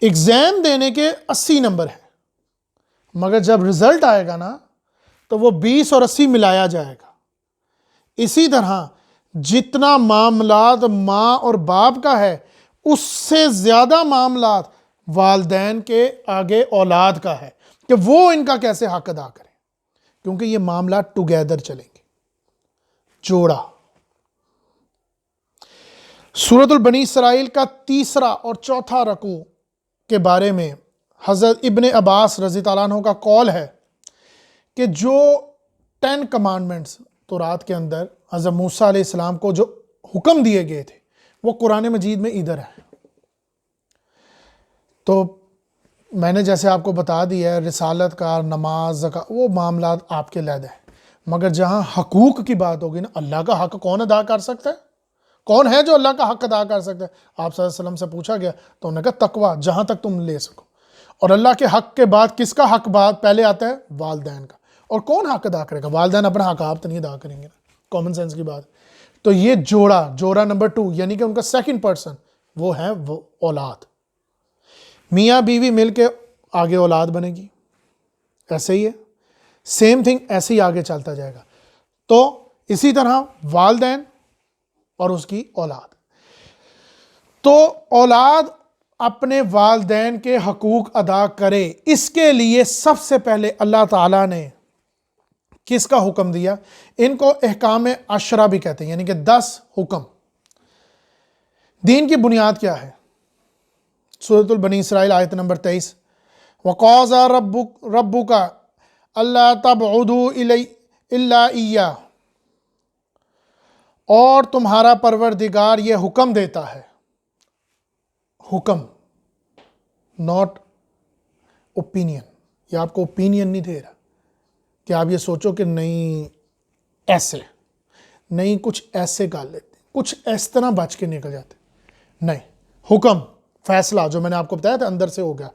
ایگزام دینے کے 80 نمبر ہیں، مگر جب رزلٹ آئے گا نا تو وہ 20 اور 80 ملایا جائے گا۔ اسی طرح جتنا معاملات ماں اور باپ کا ہے اس سے زیادہ معاملات والدین کے آگے اولاد کا ہے، کہ وہ ان کا کیسے حق ادا کریں، کیونکہ یہ معاملات ٹوگیدر چلیں گے، جوڑا۔ سورۃ البنی اسرائیل کا 3 اور 4 رکوع کے بارے میں حضرت ابن عباس رضی اللہ عنہ کا قول ہے کہ جو 10 کمانڈمنٹس تورات کے اندر حضرت موسیٰ علیہ السلام کو جو حکم دیے گئے تھے وہ قرآن مجید میں ادھر ہے۔ تو میں نے جیسے آپ کو بتا دیا ہے، رسالت کا، نماز، زکوٰۃ، وہ معاملات آپ کے علیحدہ ہیں، مگر جہاں حقوق کی بات ہوگی نا، اللہ کا حق کون ادا کر سکتا ہے؟ کون ہے جو اللہ کا حق ادا کر سکتا ہے؟ آپ صلی اللہ علیہ وسلم سے پوچھا گیا تو انہوں نے کہا تقویٰ، جہاں تک تم لے سکو۔ اور اللہ کے حق کے بعد کس کا حق بعد پہلے آتا ہے؟ والدین کا۔ اور کون حق ادا کرے گا؟ والدین اپنا حق آپ تو نہیں ادا کریں گے نا، کامن سینس کی بات۔ تو یہ جوڑا نمبر 2، یعنی کہ ان کا سیکنڈ پرسن وہ ہے وہ اولاد۔ میاں بیوی مل کے آگے اولاد بنے گی، ایسے ہی ہے، سیم تھنگ ایسے ہی آگے چلتا جائے گا۔ تو اسی طرح والدین اور اس کی اولاد، تو اولاد اپنے والدین کے حقوق ادا کرے، اس کے لیے سب سے پہلے اللہ تعالیٰ نے کس کا حکم دیا؟ ان کو احکام عشرہ بھی کہتے ہیں، یعنی کہ 10 حکم۔ دین کی بنیاد کیا ہے؟ سورۃ البنی اسرائیل آیت نمبر 23، وَقَضَىٰ رَبُّكَ أَلَّا تَعْبُدُوا إِلَّا إِيَّاهُ، اور تمہارا پروردگار یہ حکم دیتا ہے، حکم ناٹ اوپینین، یہ آپ کو اوپینین نہیں دے رہا کہ آپ یہ سوچو کہ نہیں ایسے، نہیں کچھ ایسے کر لیتے، کچھ اس طرح بچ کے نکل جاتے، نہیں، حکم، فیصلہ جو میں نے آپ کو بتایا تھا اندر سے ہو گیا،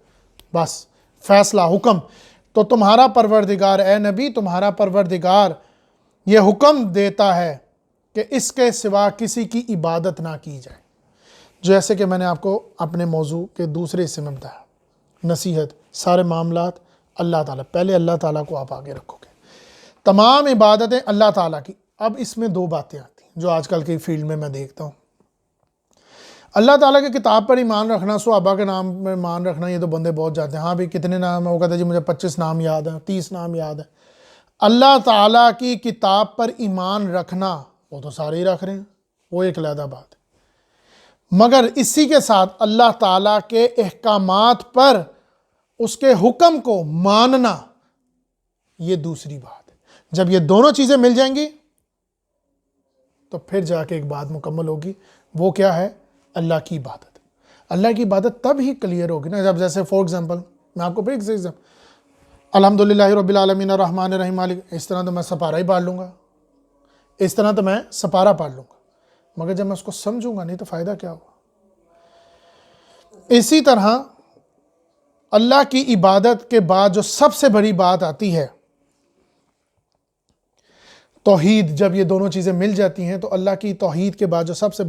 بس فیصلہ، حکم۔ تو تمہارا پروردگار، اے نبی تمہارا پروردگار یہ حکم دیتا ہے کہ اس کے سوا کسی کی عبادت نہ کی جائے، جیسے کہ میں نے آپ کو اپنے موضوع کے دوسرے حصے میں بتایا، نصیحت، سارے معاملات اللہ تعالیٰ، پہلے اللہ تعالیٰ کو آپ آگے رکھو گے۔ تمام عبادتیں اللہ تعالیٰ کی. اب اس میں دو باتیں آتی ہیں جو آج کل کی فیلڈ میں دیکھتا ہوں. اللہ تعالیٰ کی کتاب پر ایمان رکھنا, صحابہ کے نام میں ایمان رکھنا, یہ تو بندے بہت جاتے ہیں. ہاں بھی کتنے نام ہیں, وہ کہتے ہیں جی مجھے 25 نام یاد ہیں, 30 نام یاد ہیں. اللہ تعالیٰ کی کتاب پر ایمان رکھنا وہ تو سارے ہی رکھ رہے ہیں, وہ ایک علیحدہ بات ہے. مگر اسی کے ساتھ اللہ تعالیٰ کے احکامات پر اس کے حکم کو ماننا, یہ دوسری بات ہے. جب یہ دونوں چیزیں مل جائیں گی تو پھر جا کے ایک بات مکمل ہوگی. وہ کیا ہے؟ اللہ کی عبادت. اللہ کی عبادت تب ہی کلیئر ہوگی نا جب, جیسے فور ایگزامپل میں آپ کو پھر ایگزامپل, الحمدللہ رب العالمین الرحمن الرحیم مالک, اس طرح تو میں سپارہ ہی پڑھ لوں گا, اس طرح تو میں سپارہ پڑھ لوں گا, مگر جب میں اس کو سمجھوں گا نہیں تو فائدہ کیا ہوگا. اسی طرح اللہ کی عبادت کے بعد جو سب سے بڑی بات آتی ہے توحید. جب یہ دونوں چیزیں مل جاتی ہیں تو اللہ کی توحید کے بعد جو سب سے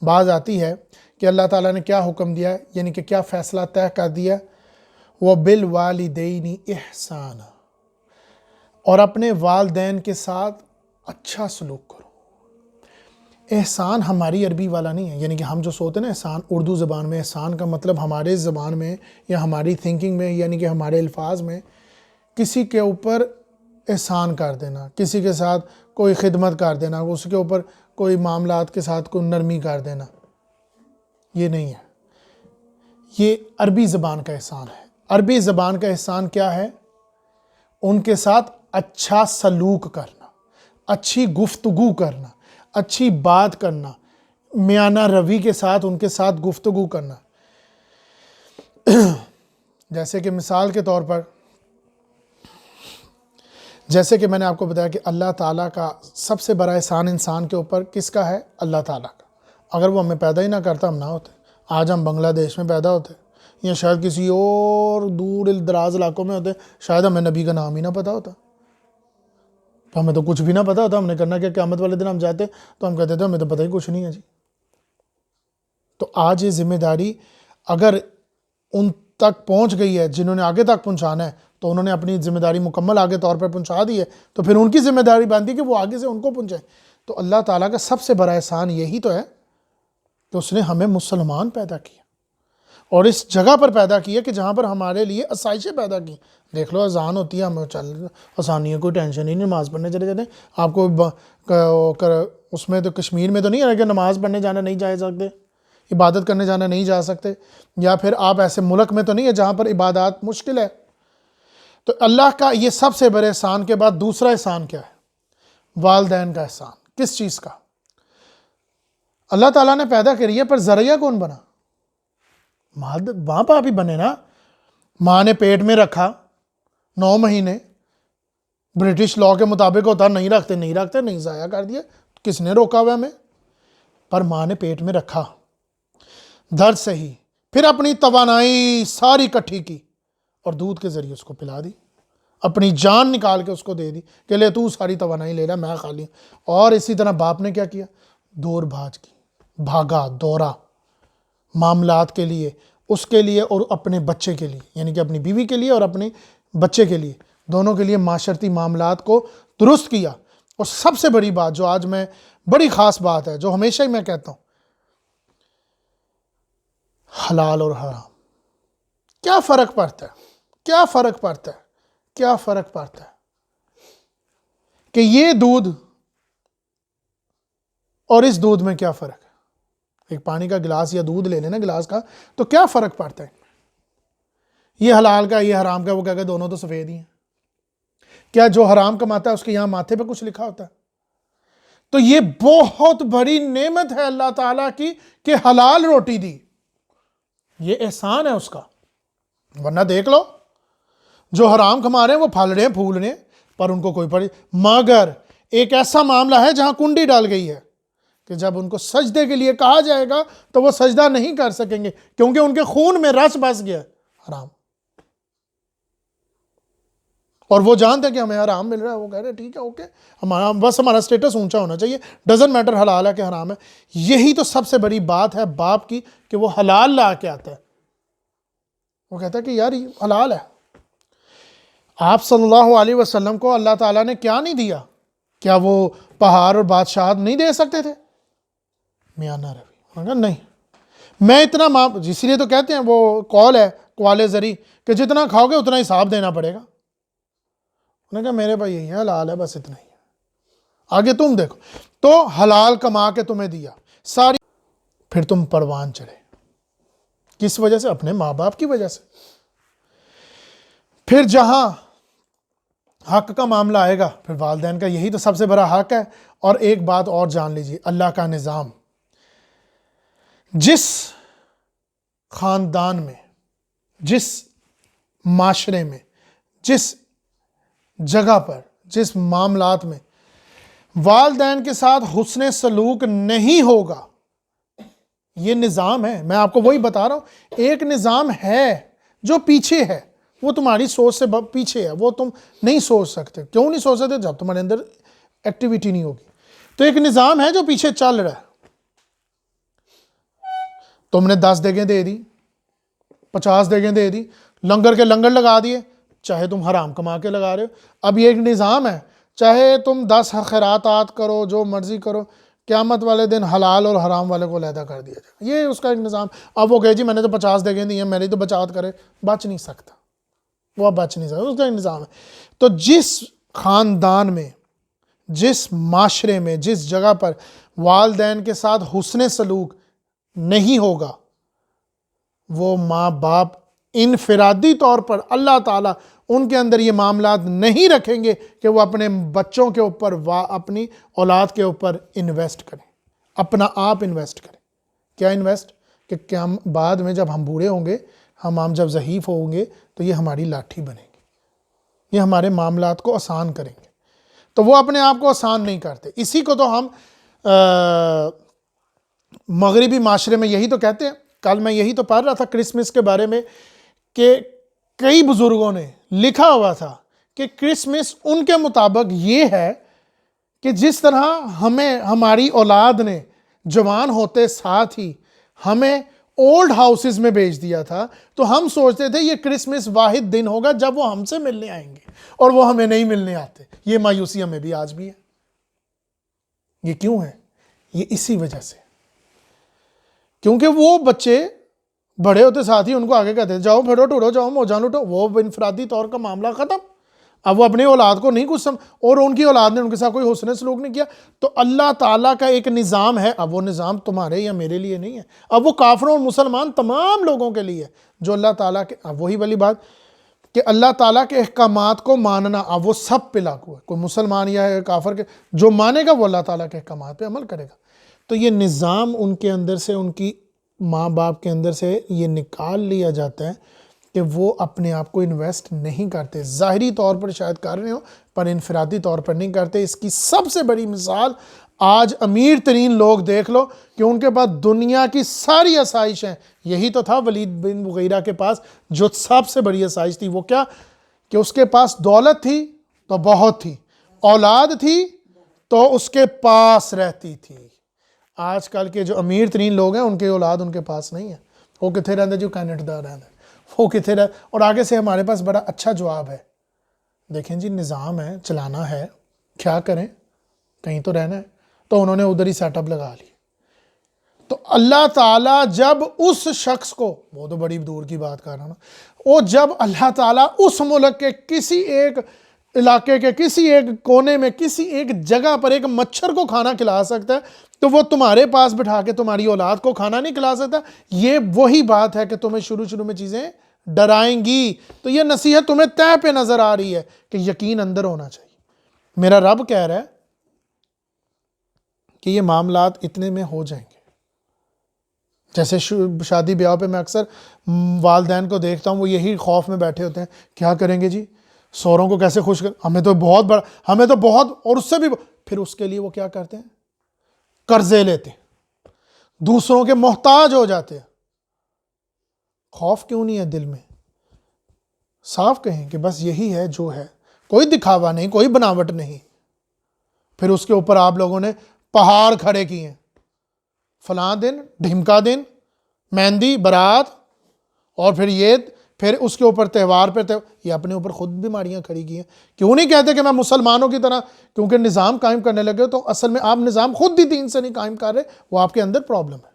باز آتی ہے کہ اللہ تعالیٰ نے کیا حکم دیا ہے, یعنی کہ کیا فیصلہ طے کر دیا, وہ بالوالدین احسان, اور اپنے والدین کے ساتھ اچھا سلوک کرو. احسان ہماری عربی والا نہیں ہے, یعنی کہ ہم جو سوچتے ہیں نا احسان, اردو زبان میں احسان کا مطلب ہمارے زبان میں یا ہماری تھنکنگ میں, یعنی کہ ہمارے الفاظ میں کسی کے اوپر احسان کر دینا, کسی کے ساتھ کوئی خدمت کر دینا, اس کے اوپر کوئی معاملات کے ساتھ کوئی نرمی کر دینا, یہ نہیں ہے. یہ عربی زبان کا احسان ہے. عربی زبان کا احسان کیا ہے؟ ان کے ساتھ اچھا سلوک کرنا, اچھی گفتگو کرنا, اچھی بات کرنا, میانہ روی کے ساتھ ان کے ساتھ گفتگو کرنا. جیسے کہ مثال کے طور پر, جیسے کہ میں نے آپ کو بتایا کہ اللہ تعالیٰ کا سب سے بڑا احسان انسان کے اوپر کس کا ہے؟ اللہ تعالیٰ کا. اگر وہ ہمیں پیدا ہی نہ کرتا ہم نہ ہوتے. آج ہم بنگلہ دیش میں پیدا ہوتے یا شاید کسی اور دور دراز علاقوں میں ہوتے, شاید ہمیں نبی کا نام ہی نہ پتا ہوتا, تو ہمیں تو کچھ بھی نہ پتا ہوتا. ہم نے کرنا کیا, قیامت والے دن ہم جاتے تو ہم کہتے تھے ہمیں تو پتہ ہی کچھ نہیں ہے جی. تو آج یہ ذمہ داری اگر ان تک پہنچ گئی ہے جنہوں نے آگے تک پہنچانا ہے, تو انہوں نے اپنی ذمہ داری مکمل آگے طور پر پہنچا دی ہے, تو پھر ان کی ذمہ داری بنتی ہے کہ وہ آگے سے ان کو پہنچائیں. تو اللہ تعالیٰ کا سب سے بڑا احسان یہی تو ہے کہ اس نے ہمیں مسلمان پیدا کیا, اور اس جگہ پر پیدا کیا کہ جہاں پر ہمارے لیے آسائشیں پیدا کی. دیکھ لو اذان ہوتی ہے, ہمیں چل آسانی ہے, کوئی ٹینشن ہی نہیں, نماز پڑھنے چلے جاتے ہیں. آپ کو اس میں تو کشمیر میں تو نہیں ہے کہ نماز پڑھنے جانا نہیں جا سکتے, عبادت کرنے جانا نہیں جا سکتے, یا پھر آپ ایسے ملک میں تو نہیں ہے جہاں پر عبادات مشکل ہے. تو اللہ کا یہ سب سے بڑے احسان کے بعد دوسرا احسان کیا ہے؟ والدین کا احسان. کس چیز کا؟ اللہ تعالیٰ نے پیدا کری ہے, پر ذریعہ کون بنا؟ ماں باپ ہی بنے نا. ماں نے پیٹ میں رکھا 9 مہینے, برٹش لاء کے مطابق ہوتا, نہیں رکھتے نہیں ضائع کر دیا, کس نے روکا ہوا ہمیں؟ پر ماں نے پیٹ میں رکھا, درد سہی, پھر اپنی توانائی ساری کٹھی کی اور دودھ کے ذریعے اس کو پلا دی, اپنی جان نکال کے اس کو دے دی کہ لے تو ساری توانائی لے لے, میں خالی. اور اسی طرح باپ نے کیا کیا؟ دور بھاج کی, بھاگا دورا معاملات کے لیے, اس کے لیے اور اپنے بچے کے لیے, یعنی کہ اپنی بیوی کے لیے اور اپنے بچے کے لیے, دونوں کے لیے معاشرتی معاملات کو درست کیا. اور سب سے بڑی بات جو آج میں بڑی خاص بات ہے, جو ہمیشہ ہی میں کہتا ہوں, حلال اور حرام. کیا فرق پڑتا ہے؟ کیا فرق پڑتا ہے؟ کیا فرق پڑتا ہے کہ یہ دودھ اور اس دودھ میں کیا فرق ہے؟ ایک پانی کا گلاس یا دودھ لے لینا گلاس کا, تو کیا فرق پڑتا ہے؟ یہ حلال کا, یہ حرام کا, وہ کہہ کہ دونوں تو سفید ہی ہیں. کیا جو حرام کماتا ہے اس کے یہاں ماتھے پہ کچھ لکھا ہوتا ہے؟ تو یہ بہت بڑی نعمت ہے اللہ تعالیٰ کی کہ حلال روٹی دی, یہ احسان ہے اس کا. ورنہ دیکھ لو جو حرام کما رہے ہیں وہ پھل رہے ہیں پھول رہے ہیں, پر ان کو کوئی پڑی. مگر ایک ایسا معاملہ ہے جہاں کنڈی ڈال گئی ہے کہ جب ان کو سجدے کے لیے کہا جائے گا تو وہ سجدہ نہیں کر سکیں گے, کیونکہ ان کے خون میں رس بس گیا حرام. اور وہ جانتے ہیں کہ ہمیں حرام مل رہا ہے, وہ کہہ رہے ہیں ٹھیک ہے اوکے, ہمارا سٹیٹس اونچا ہونا چاہیے, ڈزنٹ میٹر حلال ہے کہ حرام ہے. یہی تو سب سے بڑی بات ہے باپ کی کہ وہ حلال لا کے آتا ہے. وہ کہتا ہے کہ یار یہ حلال ہے. آپ صلی اللہ علیہ وسلم کو اللہ تعالیٰ نے کیا نہیں دیا؟ کیا وہ پہاڑ اور بادشاہت نہیں دے سکتے تھے؟ میاں روی انہوں نے کہا نہیں، میں اتنا اسی لیے تو کہتے ہیں وہ قول ہے قوال زری کہ جتنا کھاؤ گے اتنا حساب دینا پڑے گا۔ انہوں نے کہا میرے بھائی یہی ہے، حلال ہے، بس اتنا ہی ہے، آگے تم دیکھو۔ تو حلال کما کے تمہیں دیا ساری، پھر تم پروان چڑھے، کس وجہ سے؟ اپنے ماں باپ کی وجہ سے۔ پھر جہاں حق کا معاملہ آئے گا، پھر والدین کا یہی تو سب سے بڑا حق ہے۔ اور ایک بات اور جان لیجیے، اللہ کا نظام جس خاندان میں، جس معاشرے میں، جس جگہ پر، جس معاملات میں والدین کے ساتھ حسن سلوک نہیں ہوگا، یہ نظام ہے، میں آپ کو وہی بتا رہا ہوں، ایک نظام ہے جو پیچھے ہے، وہ تمہاری سوچ سے پیچھے ہے، وہ تم نہیں سوچ سکتے۔ کیوں نہیں سوچ سکتے؟ جب تمہارے اندر ایکٹیویٹی نہیں ہوگی۔ تو ایک نظام ہے جو پیچھے چل رہا ہے۔ تم نے 10 دیگیں دے دی، 50 دیگیں دے دی، لنگر کے لنگر لگا دیے، چاہے تم حرام کما کے لگا رہے ہو۔ اب یہ ایک نظام ہے، چاہے تم 10 خیراتات کرو، جو مرضی کرو، قیامت والے دن حلال اور حرام والے کو علیحدہ کر دیا جائے، یہ اس کا ایک نظام۔ اب وہ کہے جی میں نے تو 50 دیگیں دی ہیں، میری تو بچات کرے، بچ نہیں سکتا، وہ بچ نہیں سکتا، اس کا ایک نظام ہے۔ تو جس خاندان میں، جس معاشرے میں، جس جگہ پر والدین کے ساتھ حسن سلوک نہیں ہوگا، وہ ماں باپ انفرادی طور پر اللہ تعالیٰ ان کے اندر یہ معاملات نہیں رکھیں گے کہ وہ اپنے بچوں کے اوپر اپنی اولاد کے اوپر انویسٹ کریں، اپنا آپ انویسٹ کریں۔ کیا انویسٹ؟ کہ ہم بعد میں جب ہم بوڑھے ہوں گے، ہم جب ضعیف ہوں گے تو یہ ہماری لاٹھی بنیں گے، یہ ہمارے معاملات کو آسان کریں گے۔ تو وہ اپنے آپ کو آسان نہیں کرتے۔ اسی کو تو ہم مغربی معاشرے میں یہی تو کہتے ہیں۔ کل میں یہی تو پڑھ رہا تھا کرسمس کے بارے میں کہ کئی بزرگوں نے لکھا ہوا تھا کہ کرسمس ان کے مطابق یہ ہے کہ جس طرح ہمیں ہماری اولاد نے جوان ہوتے ساتھ ہی ہمیں اولڈ ہاؤسز میں بھیج دیا تھا، تو ہم سوچتے تھے یہ کرسمس واحد دن ہوگا جب وہ ہم سے ملنے آئیں گے، اور وہ ہمیں نہیں ملنے آتے۔ یہ مایوسی ہمیں بھی آج بھی ہے۔ یہ کیوں ہے؟ یہ اسی وجہ سے، کیونکہ وہ بچے بڑے ہوتے ساتھ ہی ان کو آگے کہتے ہیں جاؤ پھرو ٹوڑو، جاؤ موجاں لوٹو، وہ انفرادی طور کا معاملہ ختم۔ اب وہ اپنی اولاد کو نہیں کچھ اور ان کی اولاد نے ان کے ساتھ کوئی حسن سلوک نہیں کیا۔ تو اللہ تعالیٰ کا ایک نظام ہے، اب وہ نظام تمہارے یا میرے لیے نہیں ہے، اب وہ کافروں اور مسلمان تمام لوگوں کے لیے جو اللہ تعالیٰ کے، اب وہی والی بات کہ اللہ تعالیٰ کے احکامات کو ماننا اب وہ سب پہ لاگو ہے، کوئی مسلمان یا کافر کے جو مانے گا وہ اللہ تعالیٰ کے احکامات پہ عمل کرے گا۔ تو یہ نظام ان کے اندر سے، ان کی ماں باپ کے اندر سے یہ نکال لیا جاتا ہے کہ وہ اپنے آپ کو انویسٹ نہیں کرتے۔ ظاہری طور پر شاید کر رہے ہوں پر انفرادی طور پر نہیں کرتے۔ اس کی سب سے بڑی مثال آج امیر ترین لوگ دیکھ لو کہ ان کے پاس دنیا کی ساری آسائش ہیں۔ یہی تو تھا ولید بن مغیرہ کے پاس جو سب سے بڑی آسائش تھی، وہ کیا کہ اس کے پاس دولت تھی تو بہت تھی، اولاد تھی تو اس کے پاس رہتی تھی۔ آج کل کے جو امیر ترین لوگ ہیں ان کے اولاد ان کے پاس نہیں ہے، وہ کتنے رہتے جو کینیڈا رہتے، وہ کتنے رہتے۔ اور آگے سے ہمارے پاس بڑا اچھا جواب ہے، دیکھیں جی نظام ہے، چلانا ہے، کیا کریں، کہیں تو رہنا ہے، تو انہوں نے ادھر ہی سیٹ اپ لگا لی۔ تو اللہ تعالیٰ جب اس شخص کو، وہ تو بڑی دور کی بات کر رہا ہوں، وہ جب اللہ تعالیٰ اس ملک کے کسی ایک علاقے کے کسی ایک کونے میں کسی ایک جگہ پر ایک مچھر کو کھانا کھلا سکتا ہے، تو وہ تمہارے پاس بٹھا کے تمہاری اولاد کو کھانا نہیں کھلا سکتا۔ یہ وہی بات ہے کہ تمہیں شروع میں چیزیں ڈرائیں گی۔ تو یہ نصیحت تمہیں تہ پہ نظر آ رہی ہے کہ یقین اندر ہونا چاہیے۔ میرا رب کہہ رہا ہے کہ یہ معاملات اتنے میں ہو جائیں گے۔ جیسے شادی بیاہ پہ میں اکثر والدین کو دیکھتا ہوں، وہ یہی خوف میں بیٹھے ہوتے ہیں، کیا کریں گے جی، سوروں کو کیسے خوش ہمیں تو بہت بڑا، ہمیں تو بہت، اور اس سے بھی پھر اس کے لیے وہ کیا کرتے ہیں، قرضے لیتے ہیں، دوسروں کے محتاج ہو جاتے ہیں۔ خوف کیوں نہیں ہے دل میں؟ صاف کہیں کہ بس یہی ہے جو ہے، کوئی دکھاوا نہیں، کوئی بناوٹ نہیں۔ پھر اس کے اوپر آپ لوگوں نے پہاڑ کھڑے کیے ہیں، فلاں دن، ڈھمکا دن، مہندی، برات، اور پھر یہ پھر اس کے اوپر تہوار پہ یہ اپنے اوپر خود بیماریاں کھڑی کی ہیں. کیوں نہیں کہتے کہ میں مسلمانوں کی طرح کیونکہ نظام قائم کرنے لگے تو اصل میں آپ نظام خود بھی دین سے نہیں قائم کر رہے, وہ آپ کے اندر پرابلم ہے.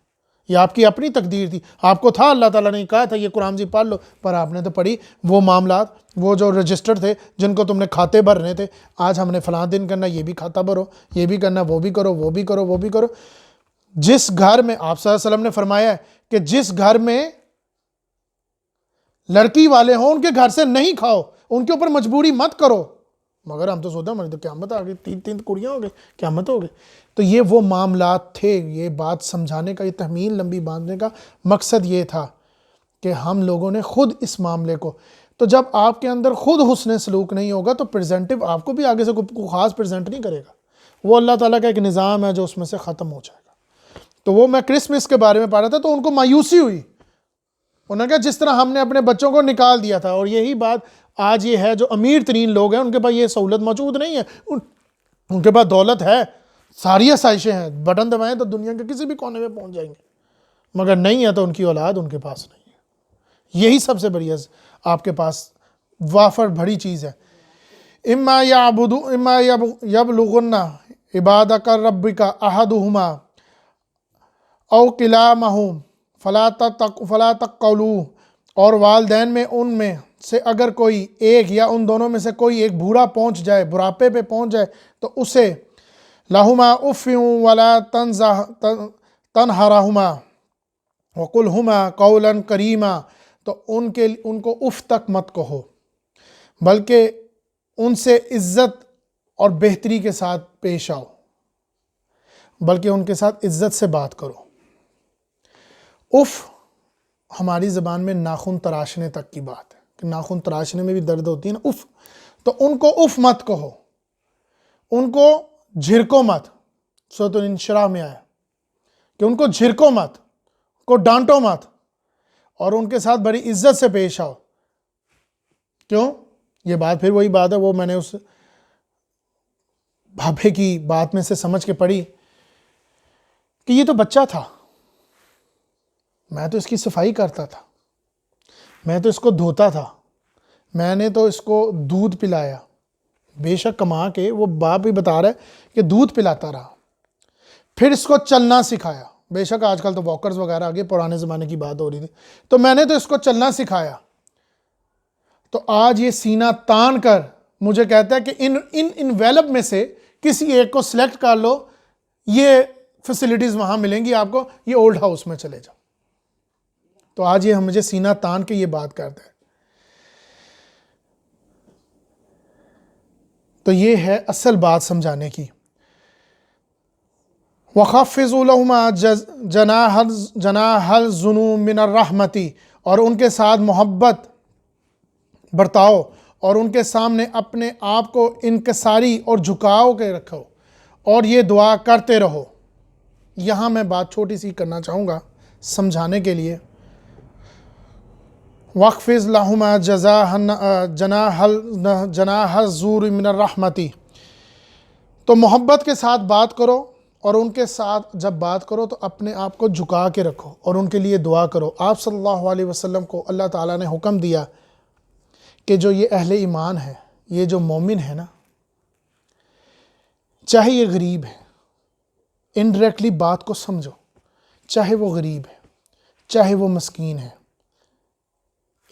یہ آپ کی اپنی تقدیر تھی, آپ کو تھا اللہ تعالیٰ نے کہا تھا یہ قرآن جی پڑھ لو, پر آپ نے تو پڑھی وہ معاملات, وہ جو رجسٹر تھے جن کو تم نے کھاتے بھرنے تھے, آج ہم نے فلاں دن کرنا, یہ بھی کھاتا بھرو, یہ بھی کرنا, وہ بھی کرو, وہ بھی کرو, وہ بھی کرو. جس گھر میں آپ صلی اللہ علیہ وسلم نے فرمایا ہے کہ جس گھر میں لڑکی والے ہوں ان کے گھر سے نہیں کھاؤ, ان کے اوپر مجبوری مت کرو. مگر ہم تو سوچتے ہیں ہماری تو قیامت آ گئی, تین کڑیاں ہو گئی, قیامت ہو گئی. تو یہ وہ معاملات تھے. یہ بات سمجھانے کا, یہ تحمیل لمبی باندھنے کا مقصد یہ تھا کہ ہم لوگوں نے خود اس معاملے کو, تو جب آپ کے اندر خود حسن سلوک نہیں ہوگا تو پریزنٹیو آپ کو بھی آگے سے کوئی خاص پریزنٹ نہیں کرے گا. وہ اللہ تعالیٰ کا ایک نظام ہے جو اس میں سے ختم ہو جائے گا. تو وہ میں کرسمس کے بارے میں پڑھ رہا تھا تو ان کو مایوسی ہوئی. انہوں نے کہا جس طرح ہم نے اپنے بچوں کو نکال دیا تھا, اور یہی بات آج یہ ہے جو امیر ترین لوگ ہیں ان کے پاس یہ سہولت موجود نہیں ہے, ان کے پاس دولت ہے, ساری آسائشیں ہیں, بٹن دبائیں تو دنیا کے کسی بھی کونے میں پہنچ جائیں گے, مگر نہیں ہے تو ان کی اولاد ان کے پاس نہیں ہے. یہی سب سے بڑی آپ کے پاس وافر بڑی چیز ہے. اما یبلغن عبادک ربک احدہما او کلاہما فلا تقولوا, اور والدین میں ان میں سے اگر کوئی ایک یا ان دونوں میں سے کوئی ایک بوڑھا پہنچ جائے, بڑھاپے پہ پہنچ جائے, تو اسے لہما اف ولا تنہرہما وقلہما قولا کریما, تو ان کو اف تک مت کہو بلکہ ان سے عزت اور بہتری کے ساتھ پیش آؤ, بلکہ ان کے ساتھ عزت سے بات کرو. اف ہماری زبان میں ناخن تراشنے تک کی بات ہے کہ ناخن تراشنے میں بھی درد ہوتی ہے نا, اف. تو ان کو اف مت کہو, ان کو جھرکو مت. سورۃ الانشراح میں آیا کہ ان کو جھرکو مت, کو ڈانٹو مت, اور ان کے ساتھ بڑی عزت سے پیش آؤ. کیوں؟ یہ بات پھر وہی بات ہے, وہ میں نے اس بھابھے کی بات میں سے سمجھ کے پڑھی کہ یہ تو بچہ تھا, میں تو اس کی صفائی کرتا تھا, میں تو اس کو دھوتا تھا, میں نے تو اس کو دودھ پلایا, بے شک کما کے وہ باپ بھی بتا رہا ہے کہ دودھ پلاتا رہا, پھر اس کو چلنا سکھایا. بے شک آج کل تو واکرز وغیرہ آگے, پرانے زمانے کی بات ہو رہی تھی, تو میں نے تو اس کو چلنا سکھایا. تو آج یہ سینہ تان کر مجھے کہتا ہے کہ ان ویلپ میں سے کسی ایک کو سلیکٹ کر لو, یہ فیسلٹیز وہاں ملیں گی آپ کو, یہ اولڈ ہاؤس میں چلے جاؤ. تو آج یہ مجھے سینہ تان کے یہ بات کرتا ہے. تو یہ ہے اصل بات سمجھانے کی. وَخَفِّضُوا لَهُمَا جَنَاحَ الذُّنُوبِ مِنَ الرَّحْمَةِ, اور ان کے ساتھ محبت برتاؤ, اور ان کے سامنے اپنے آپ کو انکساری اور جھکاؤ کے رکھو, اور یہ دعا کرتے رہو. یہاں میں بات چھوٹی سی کرنا چاہوں گا سمجھانے کے لیے. وَخْفِضْ لَهُمَا جَنَاحَ الذُّلِّ مِنَ الرَّحْمَةِ, تو محبت کے ساتھ بات کرو, اور ان کے ساتھ جب بات کرو تو اپنے آپ کو جھکا کے رکھو اور ان کے لیے دعا کرو. آپ صلی اللہ علیہ وسلم کو اللہ تعالیٰ نے حکم دیا کہ جو یہ اہل ایمان ہے, یہ جو مومن ہے نا, چاہے یہ غریب ہے, انڈائریکٹلی بات کو سمجھو, چاہے وہ غریب ہے, چاہے وہ مسکین ہے,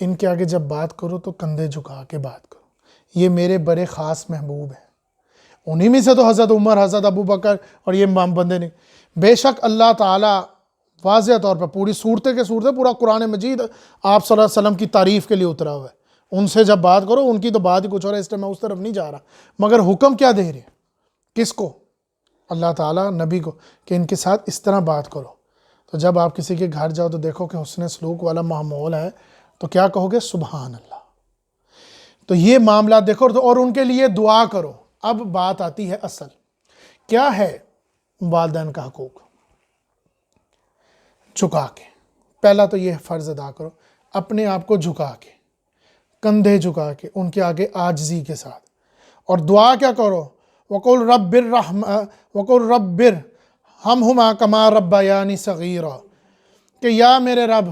ان کے آگے جب بات کرو تو کندھے جھکا کے بات کرو. یہ میرے بڑے خاص محبوب ہیں. انہی میں سے تو حضرت عمر, حضرت ابو بکر اور یہ بندے نہیں. بے شک اللہ تعالیٰ واضح طور پر پوری صورتیں کے صورتیں, پورا قرآن مجید آپ صلی اللہ علیہ وسلم کی تعریف کے لیے اترا ہوا ہے. ان سے جب بات کرو, ان کی تو بات ہی کچھ اور ہے, اس طرح میں اس طرف نہیں جا رہا, مگر حکم کیا دے رہے, کس کو؟ اللہ تعالیٰ نبی کو, کہ ان کے ساتھ اس طرح بات کرو. تو جب آپ کسی کے گھر جاؤ تو دیکھو کہ حسن سلوک والا ماحول ہے, تو کیا کہو گے؟ سبحان اللہ. تو یہ معاملات دیکھو, اور ان کے لیے دعا کرو. اب بات آتی ہے اصل, کیا ہے والدین کا حقوق؟ جھکا کے, پہلا تو یہ فرض ادا کرو, اپنے آپ کو جھکا کے, کندھے جھکا کے, ان کے آگے عاجزی کے ساتھ, اور دعا کیا کرو؟ وَقُلْ رَبِّ ارْحَمْهُمَا كَمَا رَبَّيَانِي صَغِيرًا, کہ یا میرے رب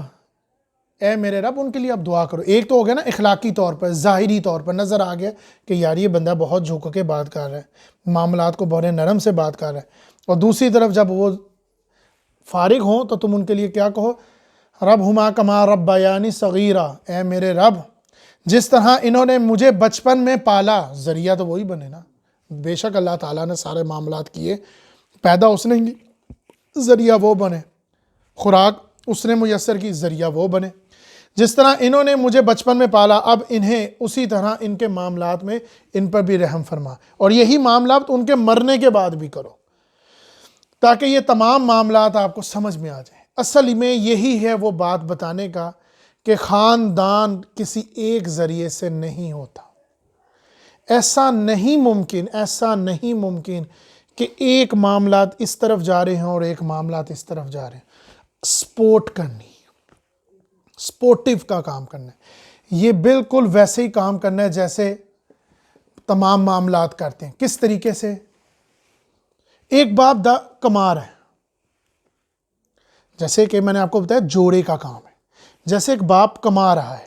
اے میرے رب ان کے لیے اب دعا کرو. ایک تو ہو گیا نا اخلاقی طور پر، ظاہری طور پر نظر آ گیا کہ یار یہ بندہ بہت جھک کے بات کر رہا ہے، معاملات کو بڑے نرم سے بات کر رہا ہے. اور دوسری طرف جب وہ فارغ ہوں تو تم ان کے لیے کیا کہو، رب ہما کما ربیانی صغیرہ، اے میرے رب جس طرح انہوں نے مجھے بچپن میں پالا. ذریعہ تو وہی بنے نا، بے شک اللہ تعالیٰ نے سارے معاملات کیے، پیدا اس نے کی، ذریعہ وہ بنے، خوراک اس نے میسر کی، ذریعہ وہ بنے. جس طرح انہوں نے مجھے بچپن میں پالا، اب انہیں اسی طرح ان کے معاملات میں ان پر بھی رحم فرما، اور یہی معاملات ان کے مرنے کے بعد بھی کرو، تاکہ یہ تمام معاملات آپ کو سمجھ میں آ جائیں. اصل میں یہی ہے وہ بات بتانے کا کہ خاندان کسی ایک ذریعے سے نہیں ہوتا. ایسا نہیں ممکن کہ ایک معاملات اس طرف جا رہے ہیں اور ایک معاملات اس طرف جا رہے ہیں. سپورٹ کرنی، سپورٹیو کا کام کرنا ہے. یہ بالکل ویسے ہی کام کرنا ہے جیسے تمام معاملات کرتے ہیں. کس طریقے سے؟ ایک باپ کما رہا ہے، جیسے کہ میں نے آپ کو بتایا جوڑے کا کام ہے. جیسے ایک باپ کما رہا ہے،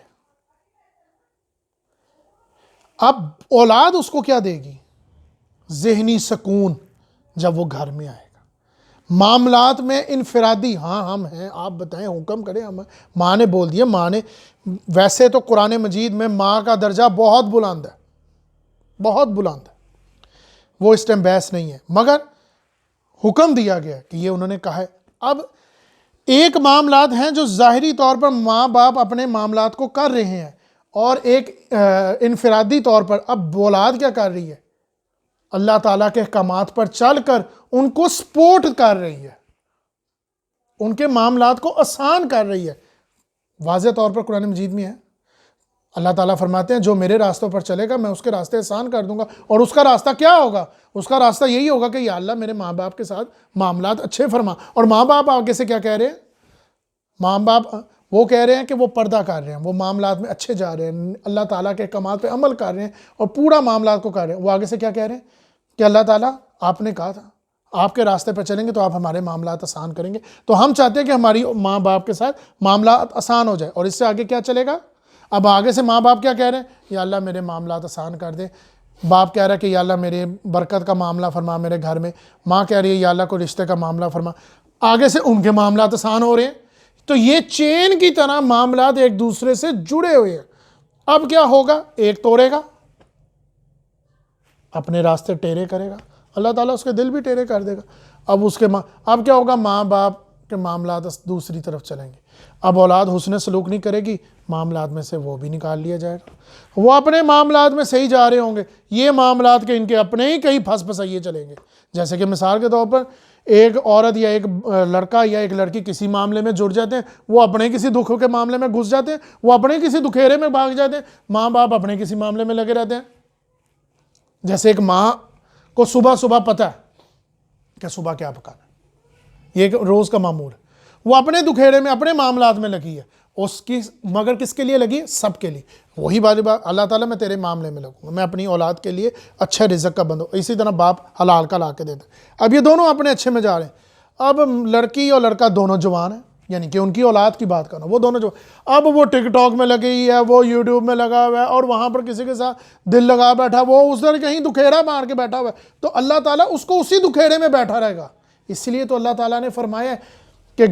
اب اولاد اس کو کیا دے گی؟ ذہنی سکون جب وہ گھر میں آئے گا. معاملات میں انفرادی، ہاں ہم ہیں، آپ بتائیں، حکم کریں. ہم ماں نے بول دیا، ماں نے، ویسے تو قرآن مجید میں ماں کا درجہ بہت بلند ہے، بہت بلند ہے، وہ اس ٹائم بحث نہیں ہے، مگر حکم دیا گیا کہ یہ انہوں نے کہا ہے. اب ایک معاملات ہیں جو ظاہری طور پر ماں باپ اپنے معاملات کو کر رہے ہیں، اور ایک انفرادی طور پر اب اولاد کیا کر رہی ہے؟ اللہ تعالیٰ کے احکامات پر چل کر ان کو سپورٹ کر رہی ہے، ان کے معاملات کو آسان کر رہی ہے. واضح طور پر قرآن مجید میں ہے، اللہ تعالیٰ فرماتے ہیں جو میرے راستوں پر چلے گا میں اس کے راستے آسان کر دوں گا. اور اس کا راستہ کیا ہوگا؟ اس کا راستہ یہی ہوگا کہ یا اللہ میرے ماں باپ کے ساتھ معاملات اچھے فرما. اور ماں باپ آگے سے کیا کہہ رہے ہیں؟ ماں باپ وہ کہہ رہے ہیں کہ وہ پردہ کر رہے ہیں، وہ معاملات میں اچھے جا رہے ہیں، اللہ تعالیٰ کے احکامات پہ عمل کر رہے ہیں اور پورا معاملات کو کر رہے ہیں. وہ آگے سے کیا کہہ رہے ہیں کہ اللہ تعالیٰ آپ نے کہا تھا آپ کے راستے پہ چلیں گے تو آپ ہمارے معاملات آسان کریں گے. تو ہم چاہتے ہیں کہ ہماری ماں باپ کے ساتھ معاملات آسان ہو جائے. اور اس سے آگے کیا چلے گا؟ اب آگے سے ماں باپ کیا کہہ رہے ہیں؟ یا اللہ میرے معاملات آسان کر دے. باپ کہہ رہا ہے کہ یا اللہ میرے برکت کا معاملہ فرما میرے گھر میں. ماں کہہ رہی ہے یا اللہ کو رشتے کا معاملہ فرما. آگے سے ان کے معاملات آسان ہو رہے ہیں. تو یہ چین کی طرح معاملات ایک دوسرے سے جڑے ہوئے ہیں. اب کیا ہوگا؟ ایک توڑے گا، اپنے راستے ٹیڑے کرے گا، اللہ تعالیٰ اس کے دل بھی ٹیڑے کر دے گا. اب کیا ہوگا؟ ماں باپ کے معاملات دوسری طرف چلیں گے. اب اولاد حسن سلوک نہیں کرے گی، معاملات میں سے وہ بھی نکال لیا جائے گا. وہ اپنے معاملات میں صحیح جا رہے ہوں گے، یہ معاملات کے ان کے اپنے ہی کہیں پھنس پھسائیے چلیں گے. جیسے کہ مثال کے طور پر ایک عورت یا ایک لڑکا یا ایک لڑکی کسی معاملے میں جڑ جاتے ہیں، وہ اپنے کسی دکھ کے معاملے میں گھس جاتے ہیں، وہ اپنے کسی دکھیرے میں بھاگ جاتے ہیں، ماں باپ اپنے کسی معاملے میں لگے رہتے ہیں. جیسے ایک ماں کو صبح پتہ ہے کہ صبح کیا پکانا ہے، یہ ایک روز کا معمول ہے، وہ اپنے دکھیڑے میں اپنے معاملات میں لگی ہے، اس کی مگر کس کے لیے لگی ہے؟ سب کے لیے. وہی بات اللہ تعالیٰ میں تیرے معاملے میں لگوں گا، میں اپنی اولاد کے لیے اچھے رزق کا بندوں. اسی طرح باپ حلال کا لا کے دیتا ہے. اب یہ دونوں اپنے اچھے میں جا رہے ہیں. اب لڑکی اور لڑکا دونوں جوان ہیں، یعنی کہ ان کی اولاد کی بات کرنا، وہ دونوں جو اب وہ ٹک ٹاک میں لگی ہے، وہ یوٹیوب میں لگا ہوا ہے، اور وہاں پر کسی کے ساتھ دل لگا بیٹھا، وہ اس در کہیں دکھیڑا مار کے بیٹھا ہوا ہے، تو اللہ تعالیٰ اس کو اسی دکھیڑے میں بیٹھا رہے گا. اس لیے تو اللہ تعالیٰ نے فرمایا ہے کہ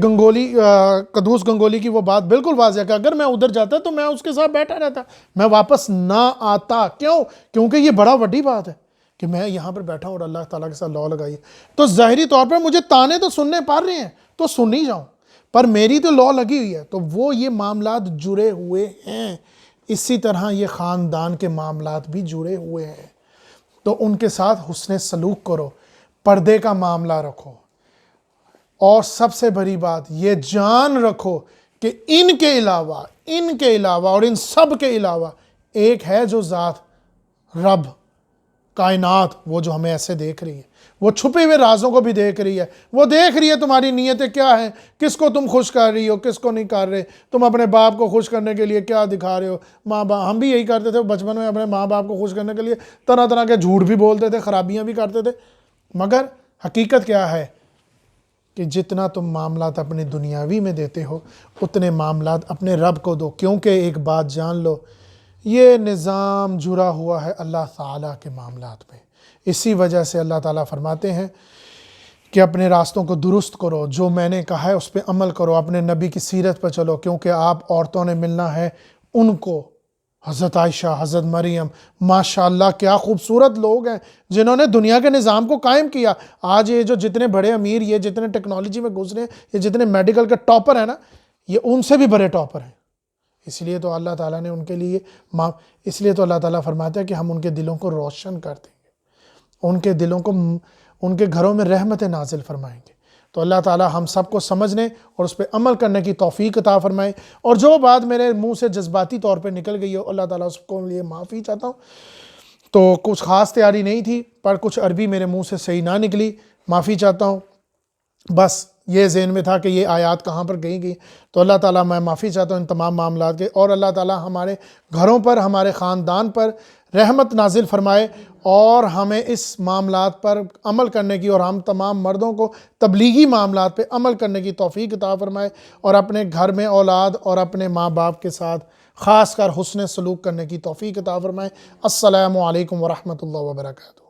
قدوس گنگولی کی وہ بات بالکل واضح ہے کہ اگر میں ادھر جاتا تو میں اس کے ساتھ بیٹھا رہتا، میں واپس نہ آتا. کیوں؟ کیونکہ یہ بڑا بڑی بات ہے کہ میں یہاں پر بیٹھا ہوں اور اللہ تعالیٰ کے ساتھ لا لگائی ہے. تو ظاہری طور پر مجھے تانے تو سننے پڑ رہے ہیں تو سن ہی جاؤں، پر میری تو لا لگی ہوئی ہے. تو وہ یہ معاملات جڑے ہوئے ہیں. اسی طرح یہ خاندان کے معاملات بھی جڑے ہوئے ہیں. تو ان کے ساتھ حسن سلوک کرو، پردے کا معاملہ رکھو، اور سب سے بڑی بات یہ جان رکھو کہ ان کے علاوہ اور ان سب کے علاوہ ایک ہے جو ذات رب کائنات، وہ جو ہمیں ایسے دیکھ رہی ہے، وہ چھپے ہوئے رازوں کو بھی دیکھ رہی ہے، وہ دیکھ رہی ہے تمہاری نیتیں کیا ہیں، کس کو تم خوش کر رہی ہو، کس کو نہیں کر رہے، تم اپنے باپ کو خوش کرنے کے لیے کیا دکھا رہے ہو. ماں باپ، ہم بھی یہی کرتے تھے بچپن میں، اپنے ماں باپ کو خوش کرنے کے لیے طرح طرح کے جھوٹ بھی بولتے تھے، خرابیاں بھی کرتے تھے. مگر حقیقت کیا ہے کہ جتنا تم معاملات اپنے دنیاوی میں دیتے ہو اتنے معاملات اپنے رب کو دو، کیونکہ ایک بات جان لو، یہ نظام جڑا ہوا ہے اللہ تعالیٰ کے معاملات میں۔ اسی وجہ سے اللہ تعالیٰ فرماتے ہیں کہ اپنے راستوں کو درست کرو، جو میں نے کہا ہے اس پہ عمل کرو، اپنے نبی کی سیرت پر چلو، کیونکہ آپ عورتوں نے ملنا ہے ان کو، حضرت عائشہ، حضرت مریم، ماشاءاللہ کیا خوبصورت لوگ ہیں جنہوں نے دنیا کے نظام کو قائم کیا۔ آج یہ جو جتنے بڑے امیر، یہ جتنے ٹیکنالوجی میں گزرے، یہ جتنے میڈیکل کے ٹاپر ہیں نا، یہ ان سے بھی بڑے ٹاپر ہیں۔ اس لیے تو اللہ تعالیٰ نے ان کے لیے اس لیے تو اللہ تعالیٰ فرماتا ہے کہ ہم ان کے دلوں کو روشن کر دیں گے، ان کے دلوں کو، ان کے گھروں میں رحمت نازل فرمائیں گے۔ تو اللہ تعالیٰ ہم سب کو سمجھنے اور اس پہ عمل کرنے کی توفیق عطا فرمائے، اور جو بات میرے منہ سے جذباتی طور پہ نکل گئی ہو، اللہ تعالیٰ اس کو لیے معافی چاہتا ہوں۔ تو کچھ خاص تیاری نہیں تھی، پر کچھ عربی میرے منہ سے صحیح نہ نکلی، معافی چاہتا ہوں۔ بس یہ ذہن میں تھا کہ یہ آیات کہاں پر گئی، تو اللہ تعالیٰ میں معافی چاہتا ہوں ان تمام معاملات کے، اور اللہ تعالیٰ ہمارے گھروں پر، ہمارے خاندان پر رحمت نازل فرمائے، اور ہمیں اس معاملات پر عمل کرنے کی، اور ہم تمام مردوں کو تبلیغی معاملات پہ عمل کرنے کی توفیق عطا فرمائے، اور اپنے گھر میں اولاد اور اپنے ماں باپ کے ساتھ خاص کر حسن سلوک کرنے کی توفیق عطا فرمائے۔ السلام علیکم ورحمۃ اللہ وبرکاتہ۔